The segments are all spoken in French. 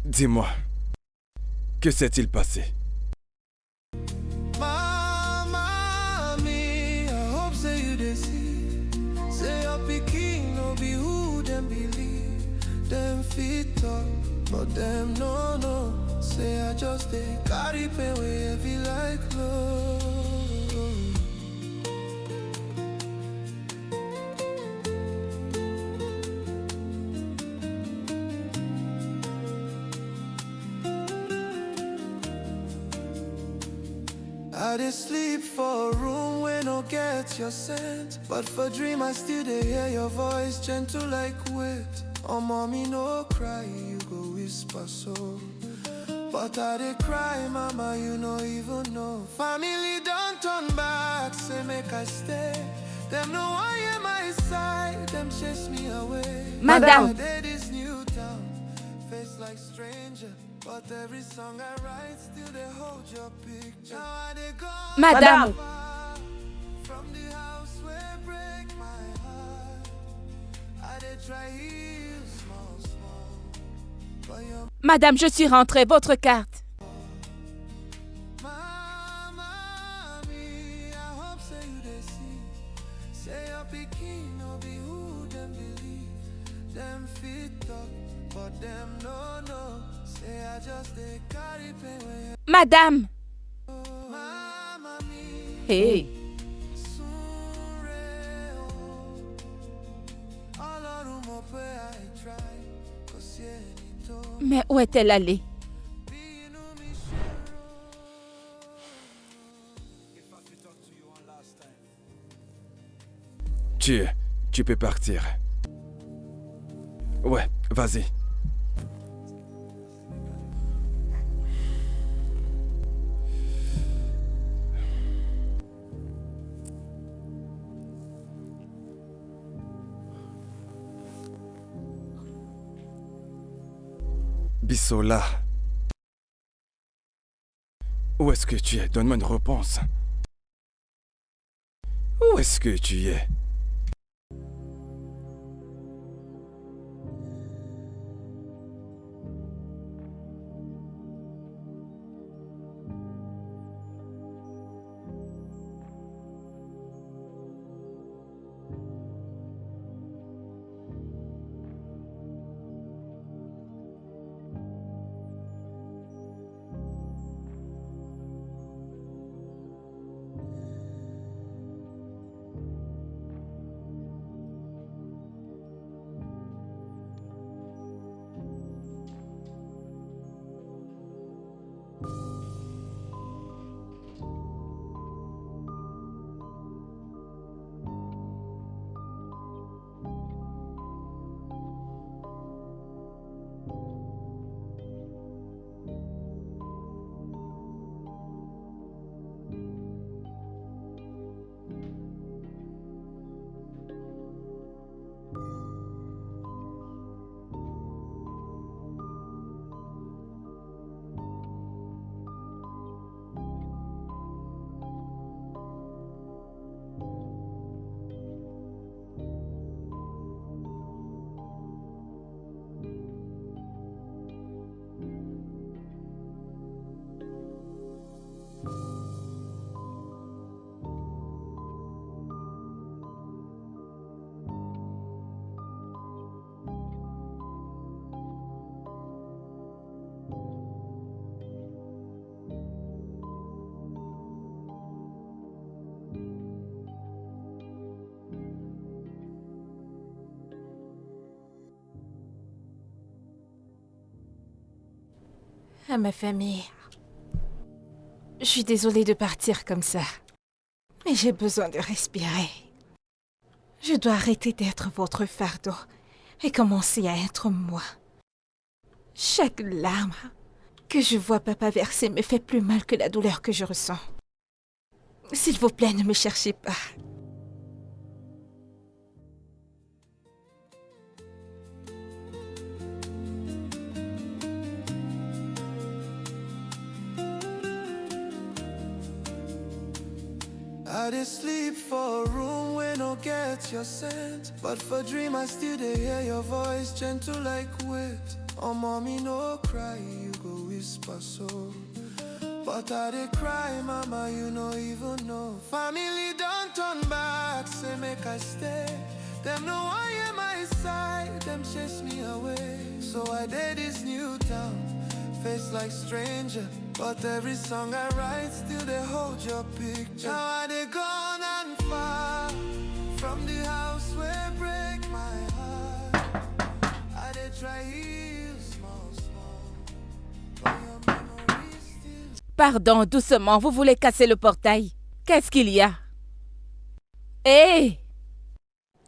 Dis-moi, que s'est-il passé? Mama, me, I hope say you dey see. Say your pikin no be who them believe. Them fit talk, but them no know. Say I just dey carry pain way heavy like load. I dey sleep for a room where no get your scent, but for dream I still dey hear your voice gentle like wet. Oh mommy no cry, you go whisper so. But I dey cry, mama, you no even know. Family don't turn back, say make I stay. Them no one hear my side, them chase me away. Madame. I dey this new town, face like stranger. But every song I write still they hold your picture. Now I dey go Madame. far from the house where break my heart. I dey try heal small small, but your Madame, je suis rentrée. Votre carte. mama me, I hope say you dey see. Say your pikin no be who them believe. Them fit talk, but them no know. Say I just dey carry pain when Madame. mama me. Hey. Mais où est-elle allée? Tu peux partir. Ouais, vas-y. Bissola. Où est-ce que tu es? Donne-moi une réponse. Où est-ce que tu es? À ma famille. Je suis désolée de partir comme ça. Mais j'ai besoin de respirer. Je dois arrêter d'être votre fardeau et commencer à être moi. Chaque larme que je vois papa verser me fait plus mal que la douleur que je ressens. S'il vous plaît, ne me cherchez pas. I I dey sleep for a room where no get your scent. But for dream I still dey hear your voice, gentle like wit. Oh mommy no cry, you go whisper so. But I dey cry, mama, you no even know. Family don't turn back, say make I stay. Them no one hear my side, them chase me away. So I did this new town, face like stranger. But every song I write still they hold your picture. Now I dey gone and far from the house where break my heart. I dey try heal small, small, but your memory still. Pardon, doucement, vous voulez casser le portail. Qu'est-ce qu'il y a? Hé!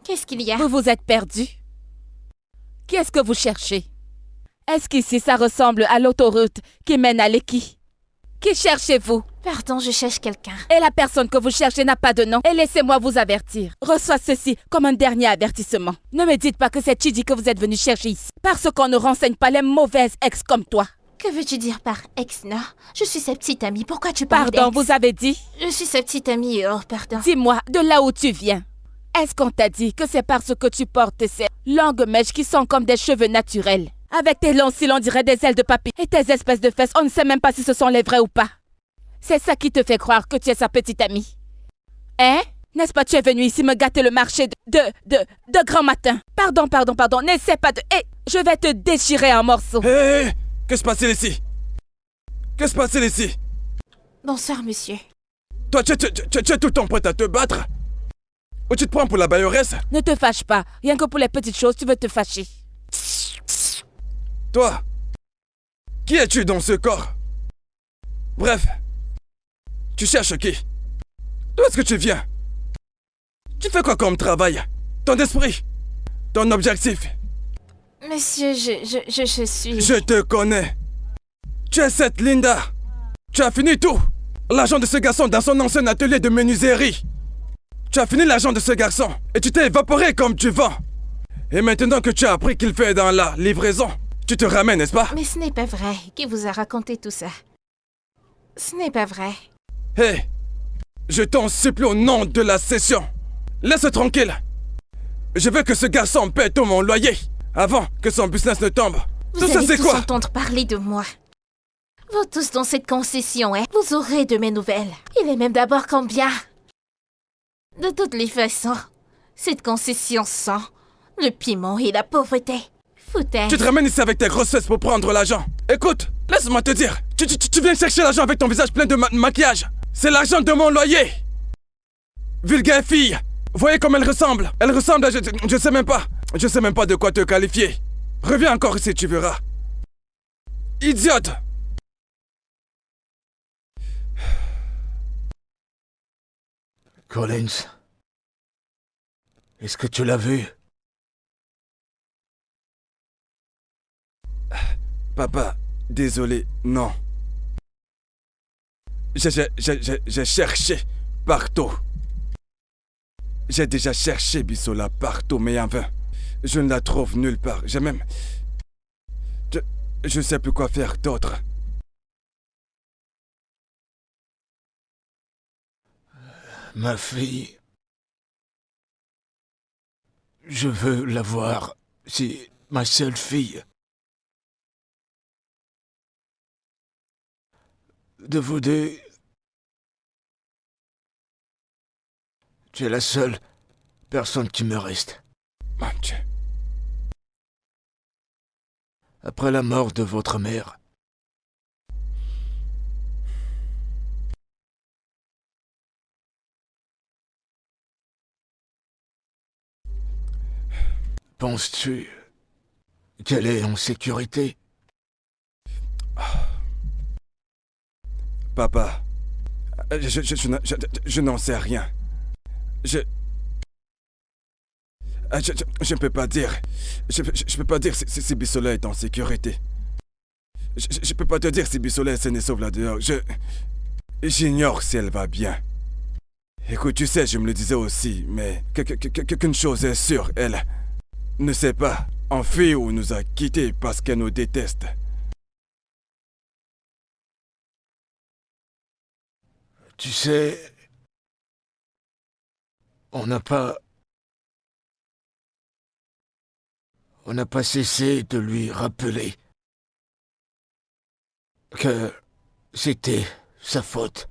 Qu'est-ce qu'il y a? Vous vous êtes perdu. Qu'est-ce que vous cherchez? Est-ce qu'ici ça ressemble à l'autoroute qui mène à Lekki? Qui cherchez-vous? Pardon, je cherche quelqu'un. Et la personne que vous cherchez n'a pas de nom. Et laissez-moi vous avertir. Reçois ceci comme un dernier avertissement. Ne me dites pas que c'est Chidi que vous êtes venu chercher ici. Parce qu'on ne renseigne pas les mauvaises ex comme toi. Que veux-tu dire par ex, non? Je suis sa petite amie. Pourquoi tu parles Pardon, d'ex? vous avez dit? Je suis sa petite amie, oh, pardon. Dis-moi, de là où tu viens, est-ce qu'on t'a dit que c'est parce que tu portes ces longues mèches qui sont comme des cheveux naturels? Avec tes longs cils, on dirait des ailes de papy. Et tes espèces de fesses, on ne sait même pas si ce sont les vrais ou pas. C'est ça qui te fait croire que tu es sa petite amie. Hein? N'est-ce pas, tu es venu ici me gâter le marché de grand matin? Pardon, n'essaie pas de... Hé, je vais te déchirer en morceaux. Hé, que se passe-t-il ici? Que se passe-t-il ici? Bonsoir, monsieur. Toi, tu es tout le temps prête à te battre? Ou tu te prends pour la bailleresse? Ne te fâche pas. Rien que pour les petites choses, tu veux te fâcher. Toi, qui es-tu dans ce corps? Bref, tu cherches qui? D'où est-ce que tu viens? Tu fais quoi comme travail? Ton esprit? Ton objectif? Monsieur, je suis... Je te connais. Tu es cette Linda. Tu as fini tout. L'argent de ce garçon dans son ancien atelier de menuiserie. Tu as fini l'argent de ce garçon et tu t'es évaporé comme tu vends. Et maintenant que tu as appris qu'il fait dans la livraison, tu te ramènes, n'est-ce pas? Mais ce n'est pas vrai. Qui vous a raconté tout ça? Ce n'est pas vrai. Hé, je t'en supplie au nom de la session. Laisse tranquille. Je veux que ce garçon paie tout mon loyer avant que son business ne tombe. Vous Tout ça, allez c'est tous quoi? entendre parler de moi. Vous tous dans cette concession, hein? Vous aurez de mes nouvelles. Il est même d'abord combien? De toutes les façons, cette concession sent le piment et la pauvreté. Foutaise. Tu te ramènes ici avec tes grosses fesses pour prendre l'argent. Écoute, laisse-moi te dire. Tu viens chercher l'argent avec ton visage plein de maquillage. C'est l'argent de mon loyer. Vulgaire fille. Voyez comme elle ressemble. Elle ressemble à... Je sais même pas. Je sais même pas de quoi te qualifier. Reviens encore ici, tu verras. Idiote. Collins, est-ce que tu l'as vu? Papa, désolé, non. J'ai cherché partout. J'ai déjà cherché Bissola partout, mais en vain. Je ne la trouve nulle part. J'ai même... Je ne sais plus quoi faire d'autre. Ma fille... Je veux la voir. C'est ma seule fille. De vous deux... Tu es la seule personne qui me reste. Mon Dieu. Après la mort de votre mère, penses-tu qu'elle est en sécurité? Papa, je n'en sais rien. Je ne peux pas dire. Je peux pas dire si Bissola est en sécurité. Je peux pas te dire si Bissola est saine et sauve là-dehors. J'ignore si elle va bien. Écoute, tu sais, je me le disais aussi, mais qu'une chose est sûre, elle ne sait pas enfuir ou nous a quittés parce qu'elle nous déteste. Tu sais, On n'a pas cessé de lui rappeler que c'était sa faute.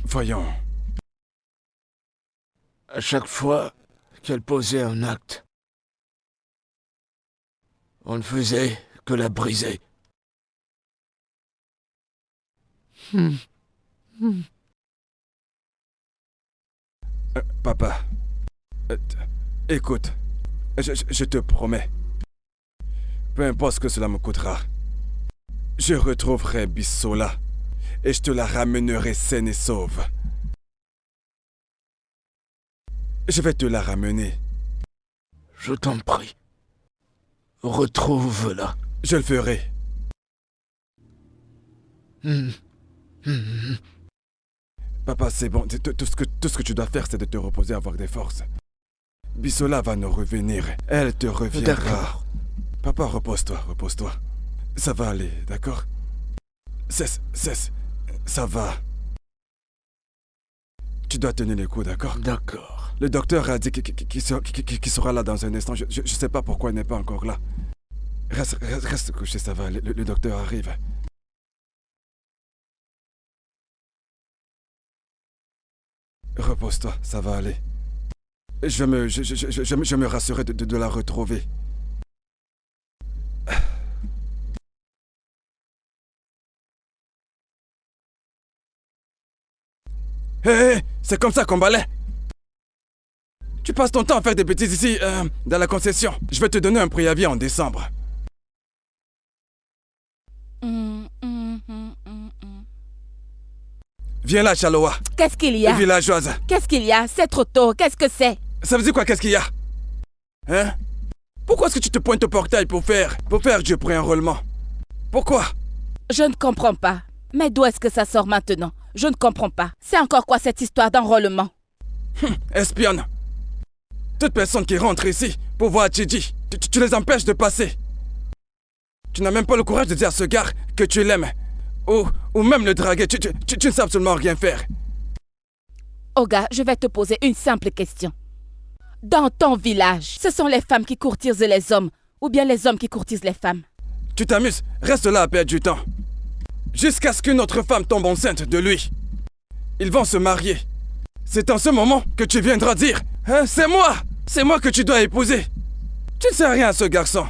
Voyons. À chaque fois qu'elle posait un acte, on ne faisait que la briser. Papa, écoute, je te promets, peu importe ce que cela me coûtera, je retrouverai Bisola et je te la ramènerai saine et sauve. Je vais te la ramener. Je t'en prie. Retrouve-la. Je le ferai. Papa, c'est bon. Tout ce que tu dois faire, c'est de te reposer, avoir des forces. Bisola va nous revenir. Elle te reviendra. D'accord. Papa, repose-toi. Ça va aller, d'accord? Cesse. Ça va. Tu dois tenir les coups, d'accord? D'accord. Le docteur a dit qu'il sera là dans un instant. Je sais pas pourquoi il n'est pas encore là. Reste couché, ça va. Le docteur arrive. Repose-toi, ça va aller. Je me rassurer de la retrouver. Hé, c'est comme ça qu'on balaie. Tu passes ton temps à faire des bêtises ici, dans la concession. Je vais te donner un préavis en décembre. Viens là, Chaloa. Qu'est-ce qu'il y a? Villageoise. Qu'est-ce qu'il y a? C'est trop tôt. Qu'est-ce que c'est? Ça veut dire quoi, qu'est-ce qu'il y a? Hein? Pourquoi est-ce que tu te pointes au portail pour faire du pré-enrôlement? Pourquoi? Je ne comprends pas. Mais d'où est-ce que ça sort maintenant? Je ne comprends pas. C'est encore quoi cette histoire d'enrôlement? Espionne. Toute personne qui rentre ici pour voir Chidi, tu les empêches de passer. Tu n'as même pas le courage de dire à ce gars que tu l'aimes. Ou même le draguer. Tu ne sais absolument rien faire. Oga, je vais te poser une simple question. Dans ton village, ce sont les femmes qui courtisent les hommes ou bien les hommes qui courtisent les femmes? Tu t'amuses, reste là à perdre du temps. Jusqu'à ce qu'une autre femme tombe enceinte de lui. Ils vont se marier. C'est en ce moment que tu viendras dire hein, c'est moi que tu dois épouser. Tu ne sais rien à ce garçon.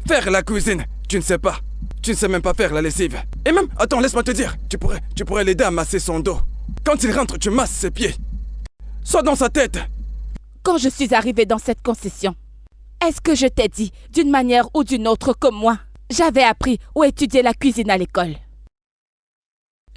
Faire la cuisine, tu ne sais pas. Tu ne sais même pas faire la lessive. Et même, attends, laisse-moi te dire, tu pourrais l'aider à masser son dos. Quand il rentre, tu masses ses pieds. Sois dans sa tête. Quand je suis arrivée dans cette concession, est-ce que je t'ai dit, d'une manière ou d'une autre, que moi, j'avais appris ou étudié la cuisine à l'école?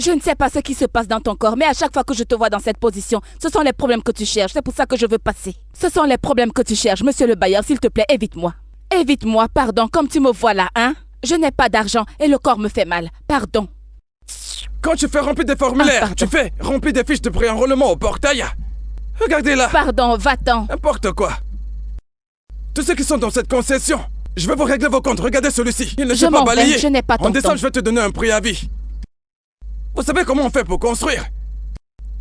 Je ne sais pas ce qui se passe dans ton corps, mais à chaque fois que je te vois dans cette position, ce sont les problèmes que tu cherches. C'est pour ça que je veux passer. Ce sont les problèmes que tu cherches. Monsieur le bailleur, s'il te plaît, évite-moi. Évite-moi, pardon, comme tu me vois là, hein? Je n'ai pas d'argent et le corps me fait mal. Pardon. Quand tu fais remplir des formulaires, tu fais remplir des fiches de pré-enrôlement au portail. Regardez-la. Pardon, va-t'en. N'importe quoi. Tous ceux qui sont dans cette concession, je vais vous régler vos comptes. Regardez celui-ci. Il ne s'est pas balayé. Je n'ai pas ton En décembre, temps. je vais te donner un préavis. Vous savez comment on fait pour construire?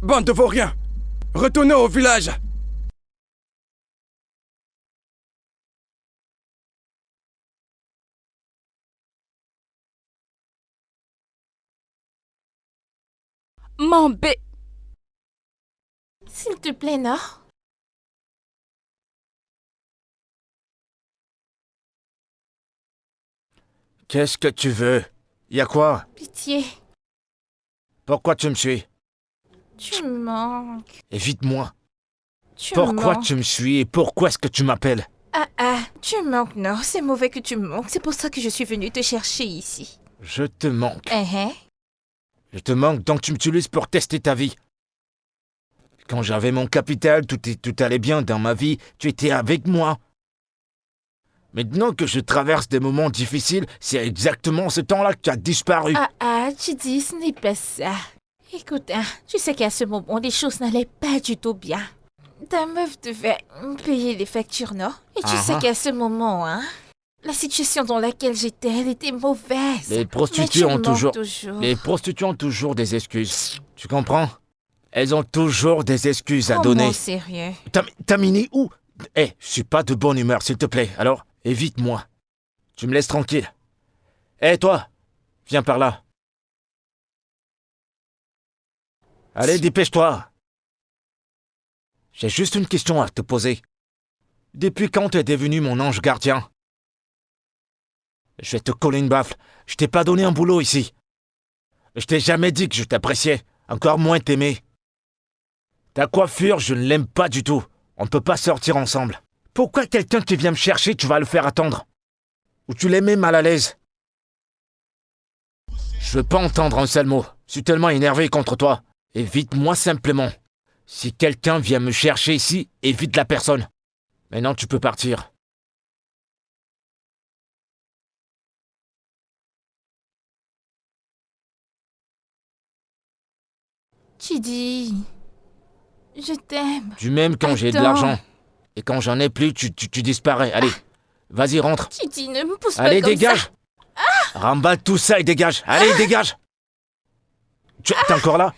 Bande de vauriens. Retournez au village. Mon bé... S'il te plaît, non? Qu'est-ce que tu veux? Y a quoi? Pitié, Pourquoi tu me suis? tu me manques. Évite-moi. Tu me Pourquoi manques. tu me suis et pourquoi est-ce que tu m'appelles? Tu me manques, non? C'est mauvais que tu me manques. C'est pour ça que je suis venue te chercher ici. Je te manque. Hein? Je te manque donc tu m'utilises pour tester ta vie. Quand j'avais mon capital, tout allait bien dans ma vie, tu étais avec moi. Maintenant que je traverse des moments difficiles, c'est exactement ce temps-là que tu as disparu. Tu dis, ce n'est pas ça. Écoute, tu sais qu'à ce moment, les choses n'allaient pas du tout bien. Ta meuf devait payer les factures, non? Et tu sais qu'à ce moment, la situation dans laquelle j'étais, elle était mauvaise. Les Mais prostituées tu ont me toujours... manques toujours. Les prostituées ont toujours des excuses. Tu comprends? Elles ont toujours des excuses à Prends-moi donner. au sérieux. T'as miné où? Je suis pas de bonne humeur, s'il te plaît. Alors, évite-moi. Tu me laisses tranquille. Toi, viens par là. Allez, dépêche-toi. J'ai juste une question à te poser. Depuis quand t'es devenu mon ange gardien? Je vais te coller une baffe. Je t'ai pas donné un boulot ici. Je t'ai jamais dit que je t'appréciais, encore moins t'aimer. Ta coiffure, je ne l'aime pas du tout. On ne peut pas sortir ensemble. Pourquoi quelqu'un qui vient me chercher, tu vas le faire attendre? Ou tu les mets mal à l'aise? Je veux pas entendre un seul mot. Je suis tellement énervé contre toi. Évite-moi simplement. Si quelqu'un vient me chercher ici, évite la personne. Maintenant, tu peux partir. Tu dis... Je t'aime. Tu m'aimes quand j'ai de Attends. l'argent. Et quand j'en ai plus, tu disparais. Allez, vas-y, rentre. Tu dis ne me pousse Allez, pas comme dégage. ça. Remballe tout ça et dégage. Allez, dégage. T'es encore là?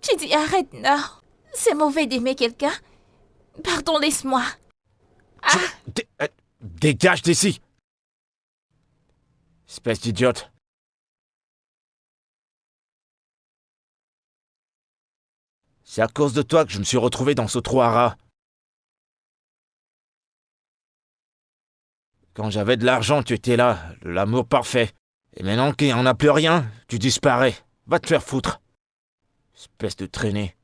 Tu dis arrête, non. C'est mauvais d'aimer quelqu'un. Pardon, laisse-moi. Dégage d'ici. Espèce d'idiote. C'est à cause de toi que je me suis retrouvé dans ce trou à rats. Quand j'avais de l'argent, tu étais là, l'amour parfait. Et maintenant qu'il n'y en a plus rien, tu disparais. Va te faire foutre. Espèce de traînée.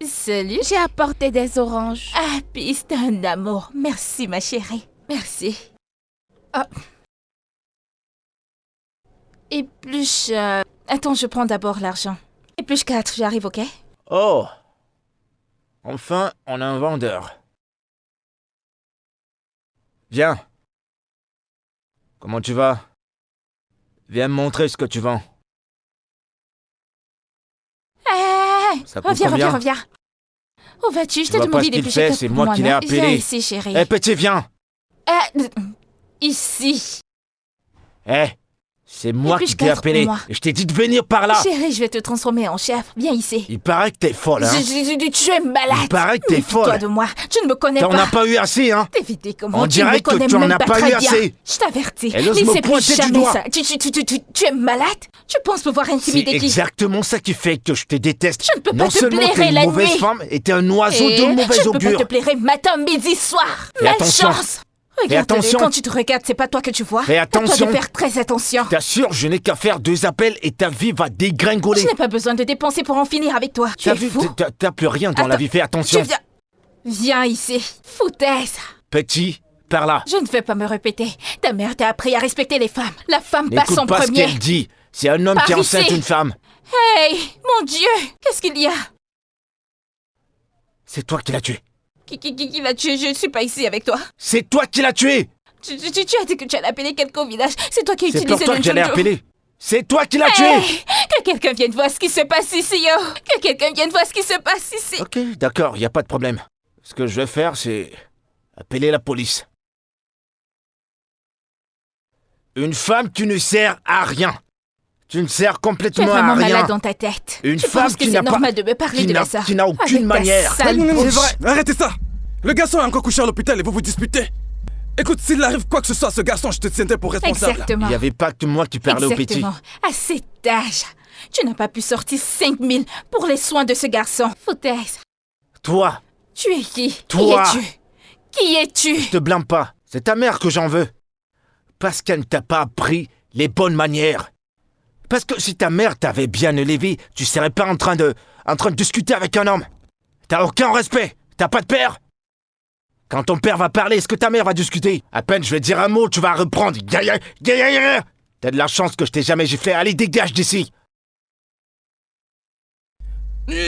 Salut. J'ai apporté des oranges. Ah, puis c'est un amour. Merci, ma chérie. Merci. Ah. Épluche... Attends, je prends d'abord l'argent. Épluche 4, j'arrive, ok? Oh! Enfin, on a un vendeur. Viens. Comment tu vas? Viens me montrer ce que tu vends. Ça coûte combien? Reviens. Où vas-tu? Je Tu t'ai vois pas demandé ce qu'il d'éplucher fait, 4 c'est pour moi qui l'ai non? appelé. Viens ici, chérie. Petit, viens! Ici. C'est moi Épluche qui t'ai 4 appelé. pour moi. Et je t'ai dit de venir par là. Chérie, je vais te transformer en chef. Viens ici. Il paraît que t'es folle, hein? Tu es malade. Il paraît que t'es Méfie-toi folle. de moi. Tu ne me connais T'en pas. as pas eu assez, hein? T'éviter comment On tu ne dirait me connais que tu en même as pas très eu bien. assez. Je t'avertis. Elle ose me Laissez plus pointer du jamais doigt. ça. Tu es malade? Tu penses pouvoir C'est intimider qui? exactement ça qui fait que je te déteste. Je ne peux pas non te seulement blairer t'es une la mauvaise nuit. femme et t'es un oiseau Et de mauvais je ne peux pas augure. te blairer matin, midi, soir. Fais attention. Malchance. Regarde-le, attention. quand tu te regardes, c'est pas toi que tu vois. Fais À toi attention. de faire très attention. Je t'assure, je n'ai qu'à faire 2 appels et ta vie va dégringoler. Je n'ai pas besoin de dépenser pour en finir avec toi. Tu T'as es vu, fou. t'as plus rien dans la Attends, vie, fais attention. Tu viens ici. Foutaise. Petit, par là. Je ne vais pas me répéter. Ta mère t'a appris à respecter les femmes. La femme passe N'écoute en pas ce premier. qu'elle dit. C'est un homme Par qui enceinte ici. une femme. Hey, mon Dieu, qu'est-ce qu'il y a? C'est toi qui l'as tué. Qui l'a tué? Je ne suis pas ici avec toi. C'est toi qui l'as tué. Tu as dit que tu allais appeler quelqu'un au village. C'est toi qui as C'est utilisé pour toi le que j'allais jojo. appeler. C'est toi qui l'as tué. Hey, que quelqu'un vienne voir ce qui se passe ici, yo. Que quelqu'un vienne voir ce qui se passe ici. Ok, d'accord, y a pas de problème. Ce que je vais faire, c'est appeler la police. Une femme qui ne sert à rien. Tu ne sers Tu es complètement vraiment à rien. malade dans ta tête. Une tu femme penses que qui c'est n'a pas- normal de me parler qui de n'a- ça? qui n'a aucune Avec ta manière. sale C'est bouche. vrai, arrêtez ça. Le garçon est encore couché à l'hôpital et vous vous disputez. Écoute, s'il arrive quoi que ce soit à ce garçon, je te tiendrai pour responsable. Exactement. Il n'y avait pas que moi qui parlais au petit. Exactement. À cet âge, tu n'as pas pu sortir 5 000 pour les soins de ce garçon. Foutaise. Toi, Tu es qui? Toi. Qui es-tu? Qui es-tu? je te blâme pas. C'est ta mère que j'en veux. Parce qu'elle ne t'a pas appris les bonnes manières. Parce que si ta mère t'avait bien élevé, tu serais pas en train de discuter avec un homme. T'as aucun respect. T'as pas de père. Quand ton père va parler, est-ce que ta mère va discuter? À peine je vais dire un mot, tu vas reprendre. T'as de la chance que je t'ai jamais giflé. Allez, dégage d'ici.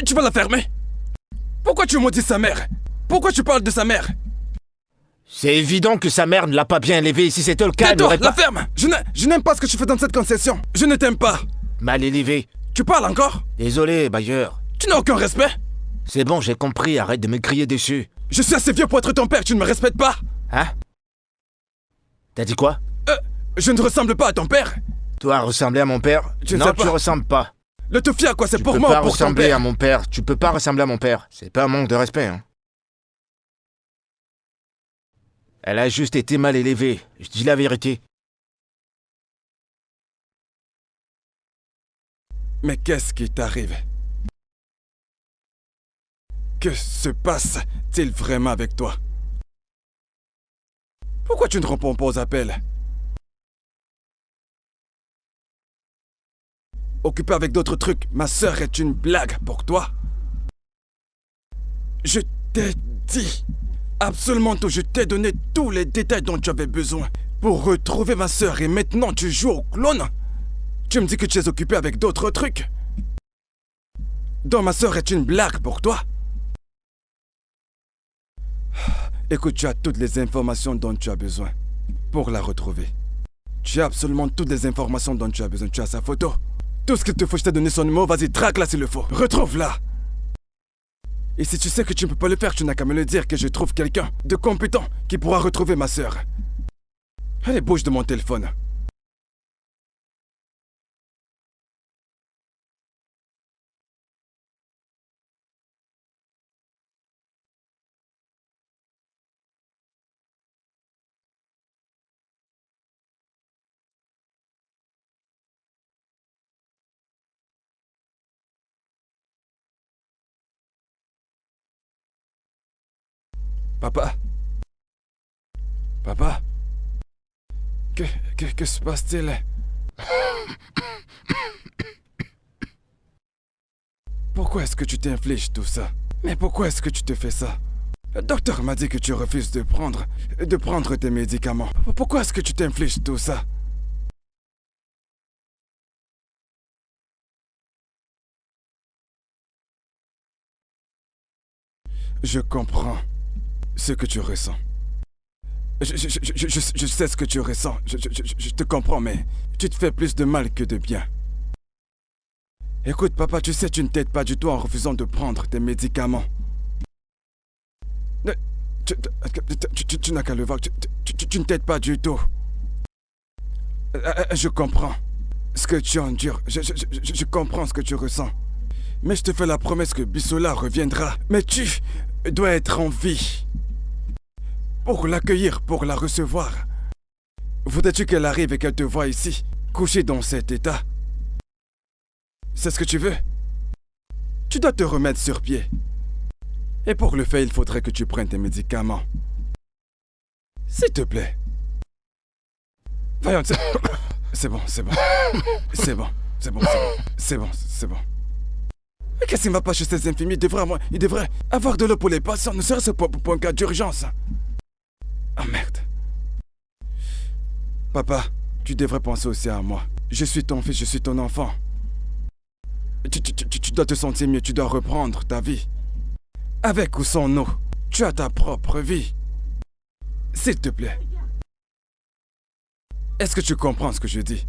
Tu vas la fermer. Pourquoi tu maudis sa mère? Pourquoi tu parles de sa mère? C'est évident que sa mère ne l'a pas bien élevé. Si c'était le cas, elle Tais-toi, n'aurait la pas... ferme! Je n'aime pas ce que tu fais dans cette concession. Je ne t'aime pas. Mal élevé. Tu parles encore? Désolé, Bayer. Tu n'as aucun respect? C'est bon, j'ai compris. Arrête de me crier dessus. Je suis assez vieux pour être ton père, tu ne me respectes pas? Hein? T'as dit quoi? Je ne ressemble pas à ton père. Toi, ressembler à mon père? Je ne Non, sais pas. tu ressembles pas. Le touffi à quoi? C'est Tu pour peux moi pas ou pour ton ressembler père? à mon père. Tu peux pas ressembler à mon père. C'est pas un manque de respect, hein. Elle a juste été mal élevée. Je dis la vérité. Mais qu'est-ce qui t'arrive? Que se passe-t-il vraiment avec toi? Pourquoi tu ne réponds pas aux appels? Occupé avec d'autres trucs, ma sœur est une blague pour toi? Je t'ai dit absolument tout, je t'ai donné tous les détails dont tu avais besoin pour retrouver ma sœur et maintenant tu joues au clone? Tu me dis que tu es occupé avec d'autres trucs? Donc ma sœur est une blague pour toi? Écoute, tu as toutes les informations dont tu as besoin pour la retrouver. Tu as absolument toutes les informations dont tu as besoin. Tu as sa photo. Tout ce qu'il te faut, je t'ai donné son numéro. Vas-y, traque-la s'il le faut. Retrouve-la. Et si tu sais que tu ne peux pas le faire, tu n'as qu'à me le dire que je trouve quelqu'un de compétent qui pourra retrouver ma sœur. Allez, bouge de mon téléphone. Papa? Papa? Que se passe-t-il? Pourquoi est-ce que tu t'infliges tout ça? Mais pourquoi est-ce que tu te fais ça? Le docteur m'a dit que tu refuses de prendre tes médicaments. Pourquoi est-ce que tu t'infliges tout ça? Je comprends ce que tu ressens. Je sais ce que tu ressens. Je te comprends, mais tu te fais plus de mal que de bien. Écoute, papa, tu sais, tu ne t'aides pas du tout en refusant de prendre tes médicaments. Tu n'as qu'à le voir. Tu ne t'aides pas du tout. Je comprends ce que tu endures. Je comprends ce que tu ressens. Mais je te fais la promesse que Bisola reviendra. Mais tu dois être en vie. Pour l'accueillir, pour la recevoir. Voudrais-tu qu'elle arrive et qu'elle te voie ici, couchée dans cet état? C'est ce que tu veux? Tu dois te remettre sur pied. Et pour le faire, il faudrait que tu prennes tes médicaments. S'il te plaît. Voyons, c'est bon, c'est bon. C'est bon, c'est bon, c'est bon. C'est bon, c'est bon. Mais qu'est-ce qui ne va pas chez ces infirmiers? Il devrait avoir de l'eau pour les patients, ne serait-ce pour un cas d'urgence. Ah merde. Papa, tu devrais penser aussi à moi. Je suis ton fils, je suis ton enfant. Tu dois te sentir mieux, tu dois reprendre ta vie. Avec ou sans nous, tu as ta propre vie. S'il te plaît. Est-ce que tu comprends ce que je dis?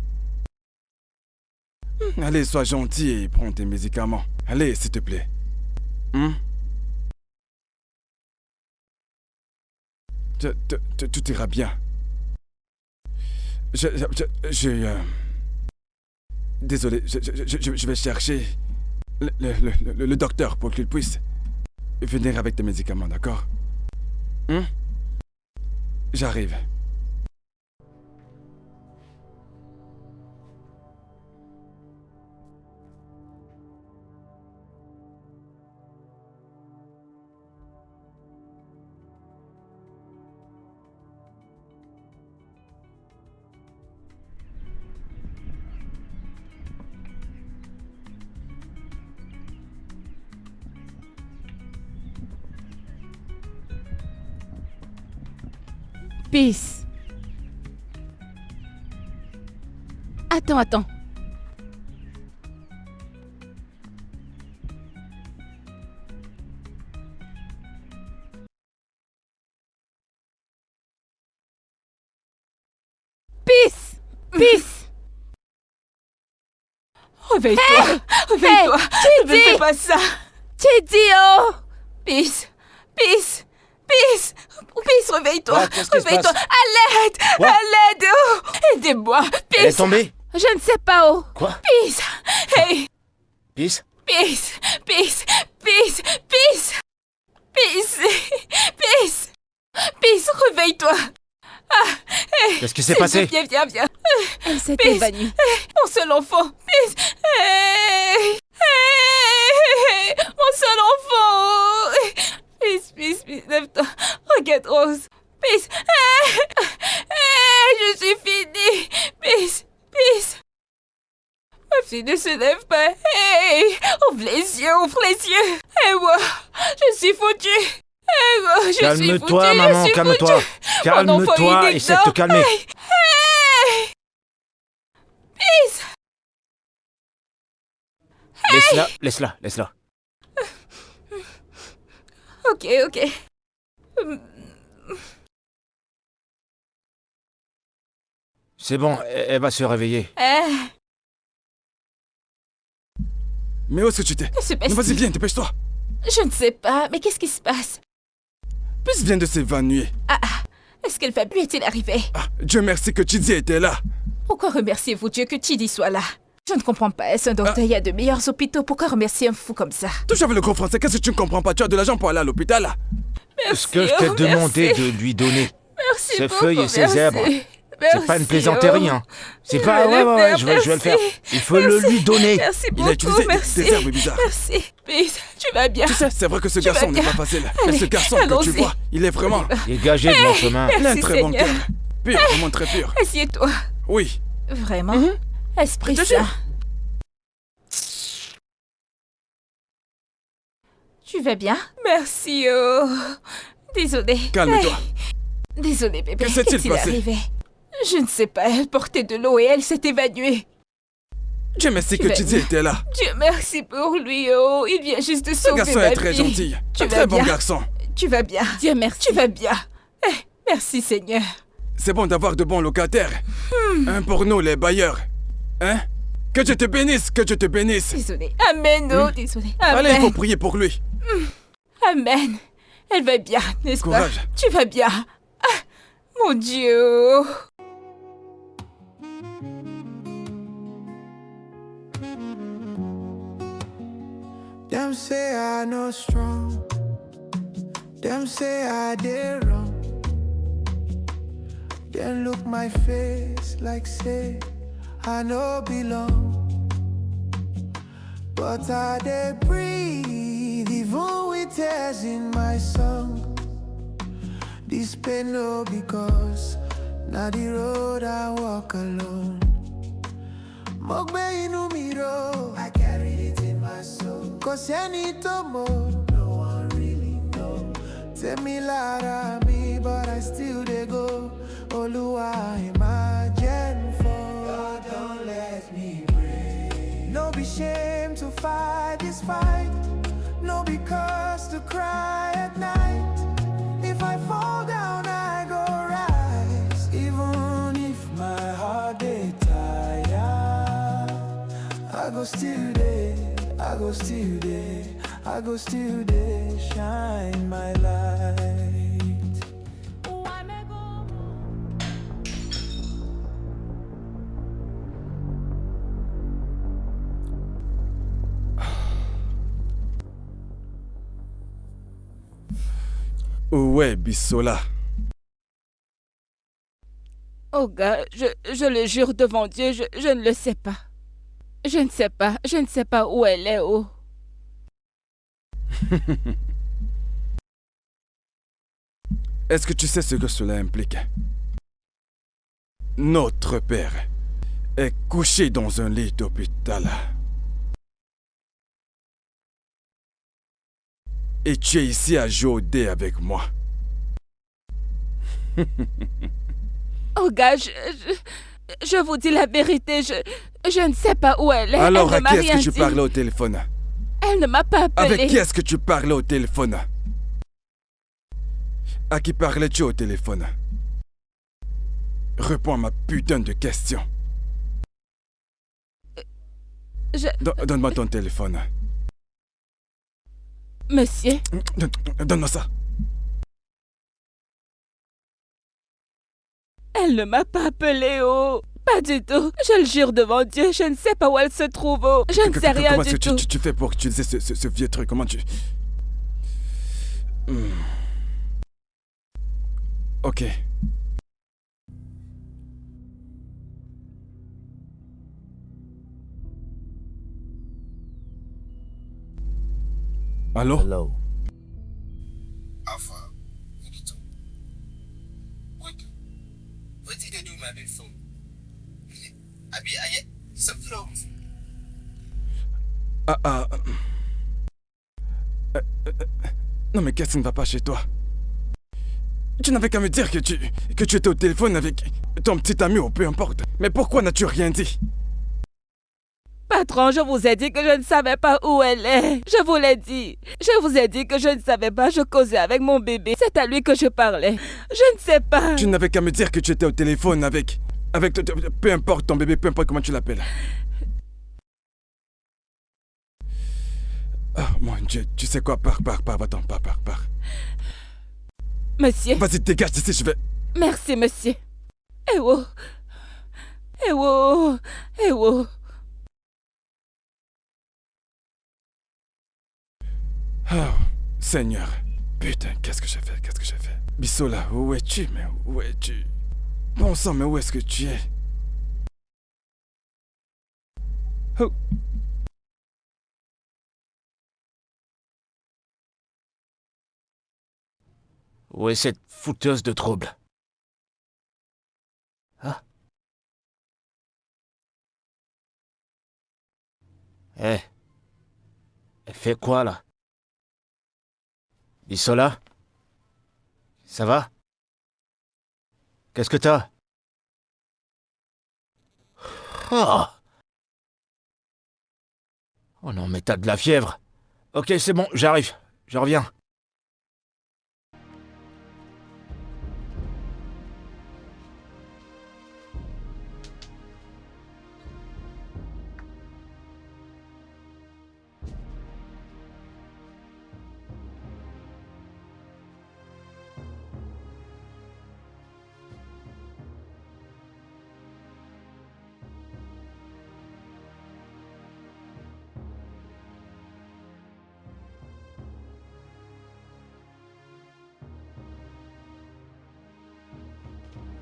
Allez, sois gentil et prends tes médicaments. Allez, s'il te plaît. Tout ira bien. Désolé, je vais chercher le docteur pour qu'il puisse venir avec tes médicaments, d'accord? J'arrive. Peace. Attends. Réveille-toi. Réveille-toi. Ne me fais pas ça. Chidi, oh! Peace. Peace. Peace. Peace, réveille-toi. Ouais, qu'est-ce qui se Réveille-toi. passe? À l'aide. Quoi? À l'aide. Oh. Aidez-moi. Elle est Peace. tombée? Je ne sais pas, oh! Quoi? Peace. Hey. Peace? Peace. Peace. Peace. Peace. Peace. Peace. Peace, réveille-toi. Ah. Hey. Qu'est-ce qui s'est passé? Viens. Elle s'est Peace. évanouie. Mon seul enfant. Peace. Hey. Hey. Mon seul enfant. Peace. Lève-toi. Regarde Rose. Peace. Hey. Je suis finie. Peace. Ma fille ne se lève pas. Hey. Ouvre les yeux. Et moi, je suis foutue. Et moi, je suis foutue. Calme-toi, maman, calme-toi. Calme-toi, essaie de te calmer. Hey. Peace. Laisse-la. Ok. C'est bon, elle va se réveiller. Mais où est-ce que tu étais? Que se Non, passe-t-il? vas-y, viens, dépêche-toi. Je ne sais pas, mais qu'est-ce qui se passe? Peace vient de s'évanouir. Est-ce qu'elle lui est-il arrivé? Ah, Dieu merci que Chidi était là. Pourquoi remerciez-vous Dieu que Chidi soit là? Je ne comprends pas. Est-ce un docteur? Il y a de meilleurs hôpitaux. Pourquoi remercier un fou comme ça? Touche avec le gros français, qu'est-ce que tu ne comprends pas? Tu as de l'argent pour aller à l'hôpital là? Merci. Ce que je t'ai demandé de lui donner, Merci ses beaucoup, feuilles et ses merci. zèbres. C'est pas une Merci, plaisanterie, hein. C'est Je pas... vais le Ouais, faire, je vais le merci. faire. Il faut le lui donner. Merci Il beaucoup, a utilisé merci. des herbes bizarres. Merci. Peace, tu vas bien. Tu sais, c'est vrai que ce Tu vas garçon n'est bien. pas facile. Mais Allez, ce garçon que tu allons-y. vois, il est vraiment... Dégagez de mon chemin. Il a un Merci, très bon Seigneur. cœur. Pur, vraiment très pur. Assieds-toi. Oui. Vraiment? Esprit Je te jure. Saint. Tu vas bien? Merci, oh. Désolée. Calme-toi. Désolée, bébé. Que s'est-il Qu'est-il passé? arrivé? Je ne sais pas. Elle portait de l'eau et elle s'est évanouie. Dieu merci Tu que vas Chidi bien. était là. Dieu merci pour lui, oh. Il vient juste de Ce sauver garçon ma est très vie. gentil. Tu Un vas très bon bien? garçon. Tu vas bien. Dieu merci. Tu vas bien. Merci, Seigneur. C'est bon d'avoir de bons locataires. Un pour nous, les bailleurs. Hein? Que Dieu te bénisse, que Dieu te bénisse. Désolée. Amen, oh. Désolée. Allez, il faut Amen. prier pour lui. Amen. Elle va bien, n'est-ce pas? Courage. Tu vas bien. Ah, mon Dieu. Them say I no strong. Them say I did wrong. Then look my face like say I no belong. But I dey breathe even with tears in my song. This pain no because now the road I walk alone. Mogbe inu mi ro, I carried it in my soul. Cause any tomorrow, no one really know. Tell me lara me, but I still dey go. Oluwa imagine for. God don't let me break. No be shame to fight this fight. No be cause to cry at night. If I fall down, I go rise. Even if my heart dey tired, I go still there, I go still there, I go still there, shine my light. Ouais, Bissola. Oh gars, je le jure devant Dieu, je ne le sais pas. Je ne sais pas où elle est, oh. Est-ce que tu sais ce que cela implique? Notre père est couché dans un lit d'hôpital. Et tu es ici à jouer au dé avec moi. Oh gars, je vous dis la vérité, je ne sais pas où elle est. Alors elle à ne m'a qui est-ce rien que tu dit. parlais au téléphone? Elle ne m'a pas appelé. Avec qui est-ce que tu parlais au téléphone? À qui parlais-tu au téléphone? Réponds à ma putain de question. Donne-moi ton téléphone. Monsieur, Donne-moi ça. elle ne m'a pas appelé, oh. Pas du tout. Je le jure devant Dieu, je ne sais pas où elle se trouve, oh. Je ne sais rien Comment du est-ce tout. que tu fais pour utiliser ce vieux truc? Comment tu... Ok. Allô? Hello. Alpha, Nigito. What did they do my big phone? I some clothes. Non mais qu'est-ce qui ne va pas chez toi? Tu n'avais qu'à me dire que tu étais au téléphone avec ton petit ami ou peu importe. Mais pourquoi n'as-tu rien dit? Patron, je vous ai dit que je ne savais pas où elle est. Je vous l'ai dit. Je vous ai dit que je ne savais pas. Je causais avec mon bébé. C'est à lui que je parlais. Je ne sais pas. Tu n'avais qu'à me dire que tu étais au téléphone avec peu importe ton bébé, peu importe comment tu l'appelles. Oh mon Dieu, tu sais quoi? Pars, va-t'en, pars. Monsieur. Vas-y, dégage d'ici, je vais... Merci, monsieur. Eh oh. Eh oh. Eh oh. Oh, Seigneur. Putain, qu'est-ce que j'ai fait? Bisola, où es-tu? Mais où es-tu? Bon sang, mais où est-ce que tu es? Oh. Où est cette fouteuse de trouble? Ah. Eh. Elle fait quoi, là? Bisola? Ça va? Qu'est-ce que t'as? Oh non, mais t'as de la fièvre. Ok, c'est bon, j'arrive. Je reviens.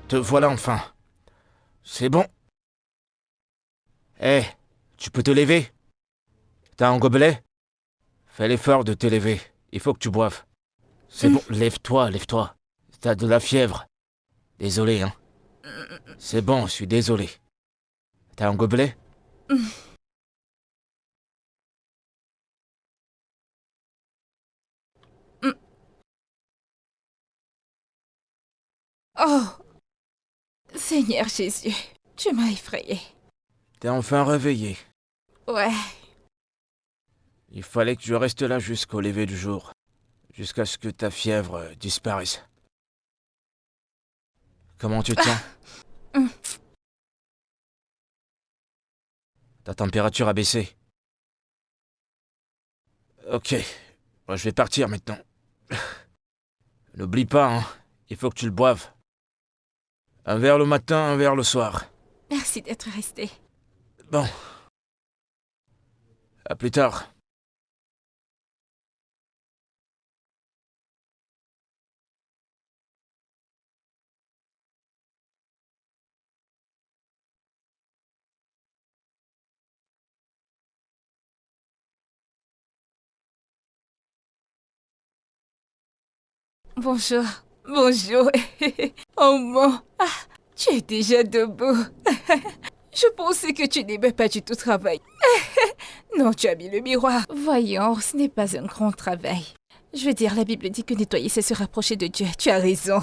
Te voilà enfin. C'est bon. Eh, tu peux te lever? T'as un gobelet? Fais l'effort de te lever. Il faut que tu boives. C'est bon, lève-toi. T'as de la fièvre. Désolé, hein. C'est bon, je suis désolé. T'as un gobelet? Oh, Seigneur Jésus, tu m'as effrayée. T'es enfin réveillé. Ouais, Il fallait que je reste là jusqu'au lever du jour. Jusqu'à ce que ta fièvre disparaisse. Comment tu te sens? Ta température a baissé. Ok. Moi, je vais partir maintenant. N'oublie pas, hein. Il faut que tu le boives. Un verre le matin, un verre le soir. merci d'être resté. Bon. À plus tard. Bonjour. Oh mon. Ah, tu es déjà debout. Je pensais que tu n'aimais pas du tout travailler. Non, tu as mis le miroir. Voyons, ce n'est pas un grand travail. Je veux dire, la Bible dit que nettoyer, c'est se rapprocher de Dieu. Tu as raison.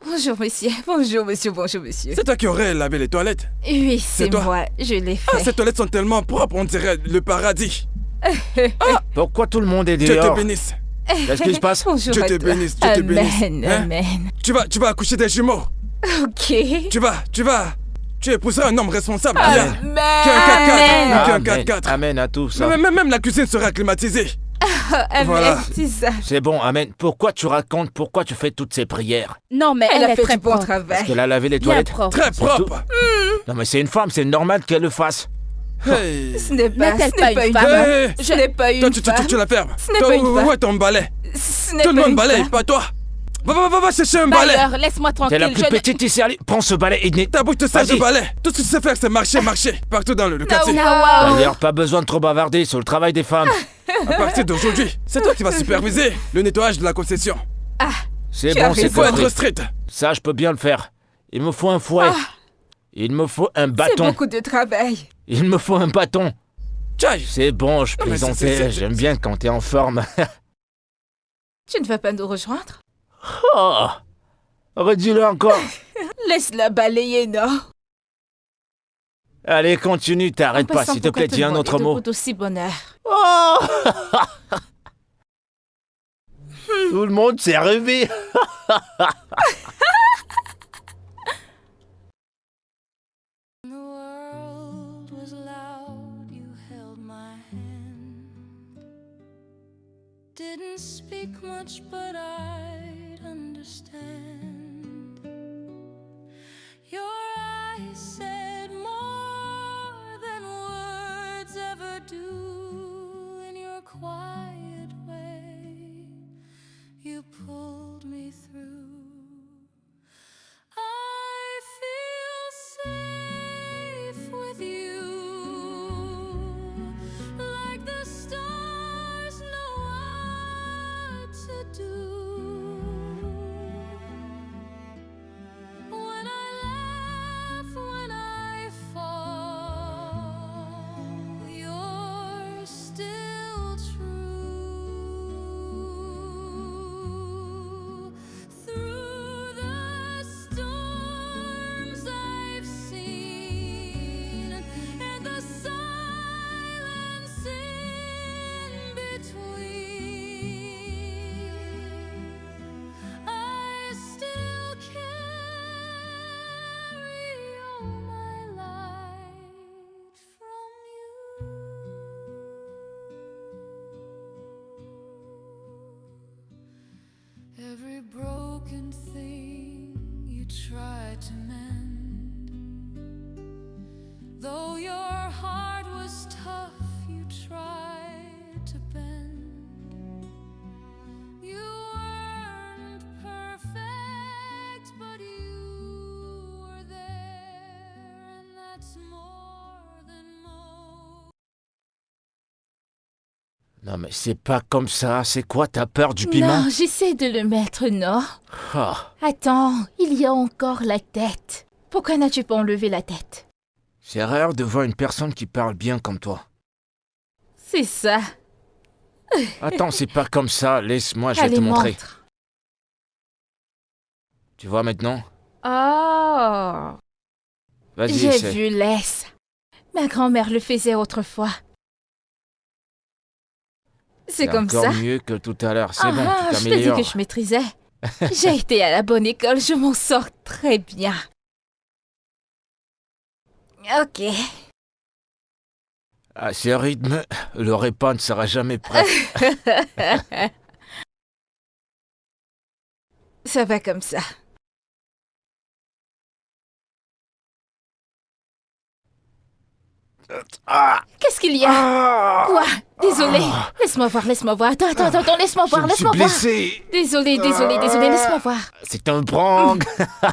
Bonjour, monsieur. C'est toi qui aurais lavé les toilettes? Oui, c'est toi? moi. Je l'ai fait. Ah, ces toilettes sont tellement propres, on dirait le paradis. Pourquoi tout le monde est Dieu te dehors? bénisse. Qu'est-ce qui se passe? Bonjour Dieu à te toi. bénisse, Dieu te bénisse. Amen, Hein? amen. Tu vas accoucher des jumeaux. Ok. Tu vas. Tu épouseras un homme responsable, bien. Qui a un Amen. 4x4. Qui a un Amen. 4x4. Amen à tout ça. Même la cuisine sera climatisée. Amen, Voilà. c'est ça. C'est bon, Amen. Pourquoi tu racontes, pourquoi tu fais toutes ces prières? Non, mais Elle a est fait très du bon propre. travail. Parce qu'elle a lavé les Bien toilettes. propre. Très C'est tout. propre. Non mais c'est une femme, c'est normal qu'elle le fasse. Hey. Ce n'est pas, N'est-elle ce pas n'est pas une une femme? femme. Hey. Je n'ai pas une Toi, femme. tu la fermes. Ce n'est pas une femme. Ouais, ton balai. Ce n'est Tout le pas monde une balaye, femme. pas toi. Va chercher un balai. D'ailleurs, laisse-moi T'es tranquille. la plus je ne- petite ici, allez, prends ce balai et Ta bouche te sert de Vas-y. balai. Tout ce que tu sais faire, c'est marcher. Partout dans le quartier. Nawao. D'ailleurs, pas besoin de trop bavarder sur le travail des femmes. À partir d'aujourd'hui, c'est toi qui vas superviser le nettoyage de la concession. C'est Tu as bon, c'est Il faut compris. être strict. Ça, je peux bien le faire. Il me faut un fouet. Il me faut un C'est bâton. beaucoup de travail. Il me faut un bâton. Tchai. C'est bon, je Non, mais plaisantais. c'est- J'aime bien quand t'es en forme. Tu ne vas pas nous rejoindre? Oh, redis-le encore. Laisse-la balayer, non? Allez, continue, t'arrêtes pas, s'il te plaît, dis un autre mot. Aussi bonheur. Oh Tout le monde s'est rêvé. The world was loud, you held my hand. Didn't speak much, but I'd understand. Your eyes said more than words ever do. In your quiet way, you pulled me through. I feel safe with you, like the stars know what to do. When I laugh, when I fall, you're still true. Through the storms I've seen and the silence in between, I still carry all my light from you. Every broken thing you tried to mend, though your heart was tough, you tried to bend. You weren't perfect, but you were there, and that's more than most. Non mais c'est pas comme ça, c'est quoi, t'as peur du piment? Non, j'essaie de le mettre, non? Oh, Attends, il y a encore la tête. Pourquoi n'as-tu pas enlevé la tête? c'est rare de voir une personne qui parle bien comme toi. C'est ça. Attends, c'est pas comme ça, laisse-moi, je vais Allez, te montrer. montre. Tu vois maintenant? Oh, Vas-y, j'ai essaie. vu, laisse. Ma grand-mère le faisait autrefois. C'est comme encore ça. mieux que tout à l'heure, c'est bon, Ah, tu je t'ai dit t'améliores. que je maîtrisais. J'ai été à la bonne école, je m'en sors très bien. Ok. À ce rythme, le repas ne sera jamais prêt. Ça va comme ça. Ah, Qu'est-ce qu'il y a? ah, Quoi? Désolé. Laisse-moi voir, laisse-moi voir. Attends, laisse-moi je voir, me suis laisse-moi voir. blessé. Désolé, laisse-moi voir. C'est un prank.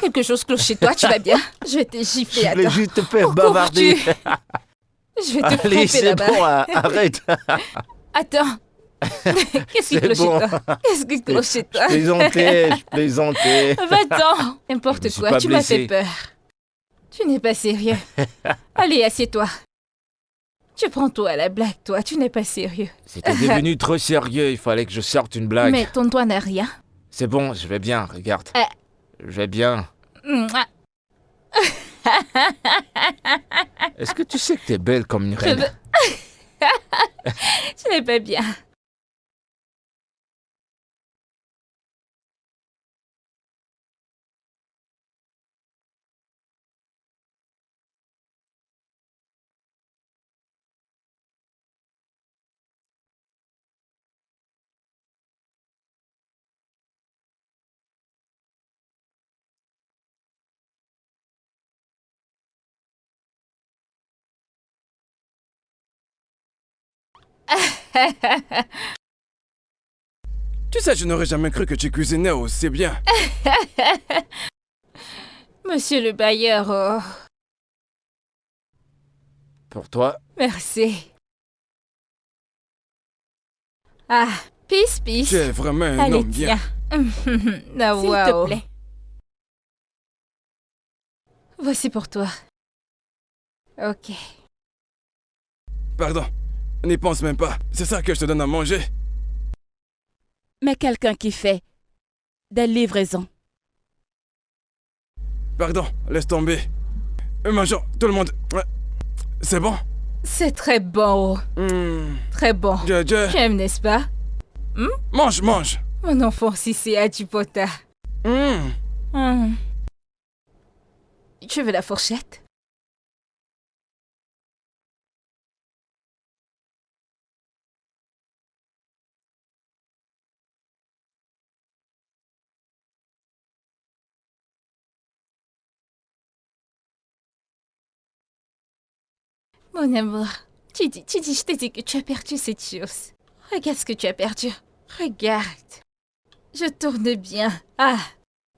Quelque chose cloche chez toi, tu vas bien? Je vais te gifler, Je voulais attends. juste te faire Où bavarder. cours-tu? Je vais te Allez, frapper c'est là-bas. bon, arrête. Attends. Qu'est-ce qui C'est cloche bon. chez toi? Qu'est-ce qui cloche chez toi? Je plaisantais. Va-t'en. Je N'importe me suis quoi, pas tu m'as blessé. fait peur. Tu n'es pas sérieux. Allez, assieds-toi. Tu prends tout à la blague, toi, tu n'es pas sérieux. C'était devenu trop sérieux, il fallait que je sorte une blague. Mais ton doigt n'a rien. C'est bon, je vais bien, regarde. Je vais bien. Mouah. Est-ce que tu sais que t'es belle comme une reine? Tu n'es pas bien. Tu sais, je n'aurais jamais cru que tu cuisinais aussi bien. Monsieur le bailleur, oh, Pour toi, merci. Ah, peace, peace. Tu es vraiment un Allez, homme bien. tiens. Ah, S'il wow. te plaît. Voici pour toi. Ok. Pardon, n'y pense même pas. C'est ça que je te donne à manger. Mais quelqu'un qui fait des livraisons. Pardon, laisse tomber. Mangeons, tout le monde. Ouais. C'est bon? C'est très bon. Très bon. J'aime, n'est-ce pas? Mange, mange. Mon enfant, si c'est Adjipota. Tu veux la fourchette? Mon amour, tu dis, je t'ai dit que tu as perdu cette chose. Regarde ce que tu as perdu. Regarde. Je tourne bien. Ah,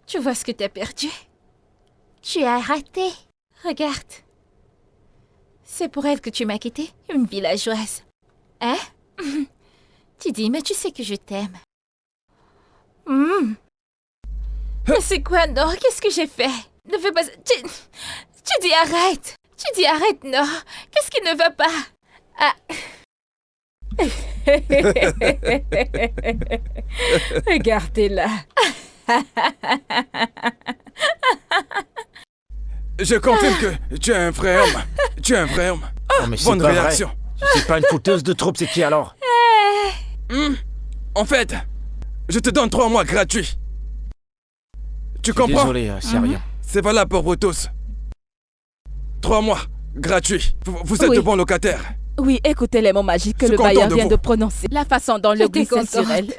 tu vois ce que tu as perdu? Tu as raté. Regarde. C'est pour elle que tu m'as quitté, une villageoise. Hein? Tu dis, mais tu sais que je t'aime. Mais c'est quoi, non? Qu'est-ce que j'ai fait? Ne fais pas ça. Tu dis arrête. Tu dis arrête, non? Qu'est-ce qui ne va pas? Ah. Regardez-la. Je confirme que tu es un vrai homme. Tu es un vrai homme. non mais c'est Bonne pas réaction. vrai. C'est pas une fouteuse de troupe, c'est qui alors? En fait, je te donne 3 mois gratuits. Tu comprends? Désolé, c'est rien. C'est valable pour vous tous. 3 mois gratuits. Vous êtes Oui. de bons locataires. Oui, écoutez les mots magiques que Je suis le content bailleur de vient vous. de prononcer. La façon dont le J'étais glisse sur contente. elle.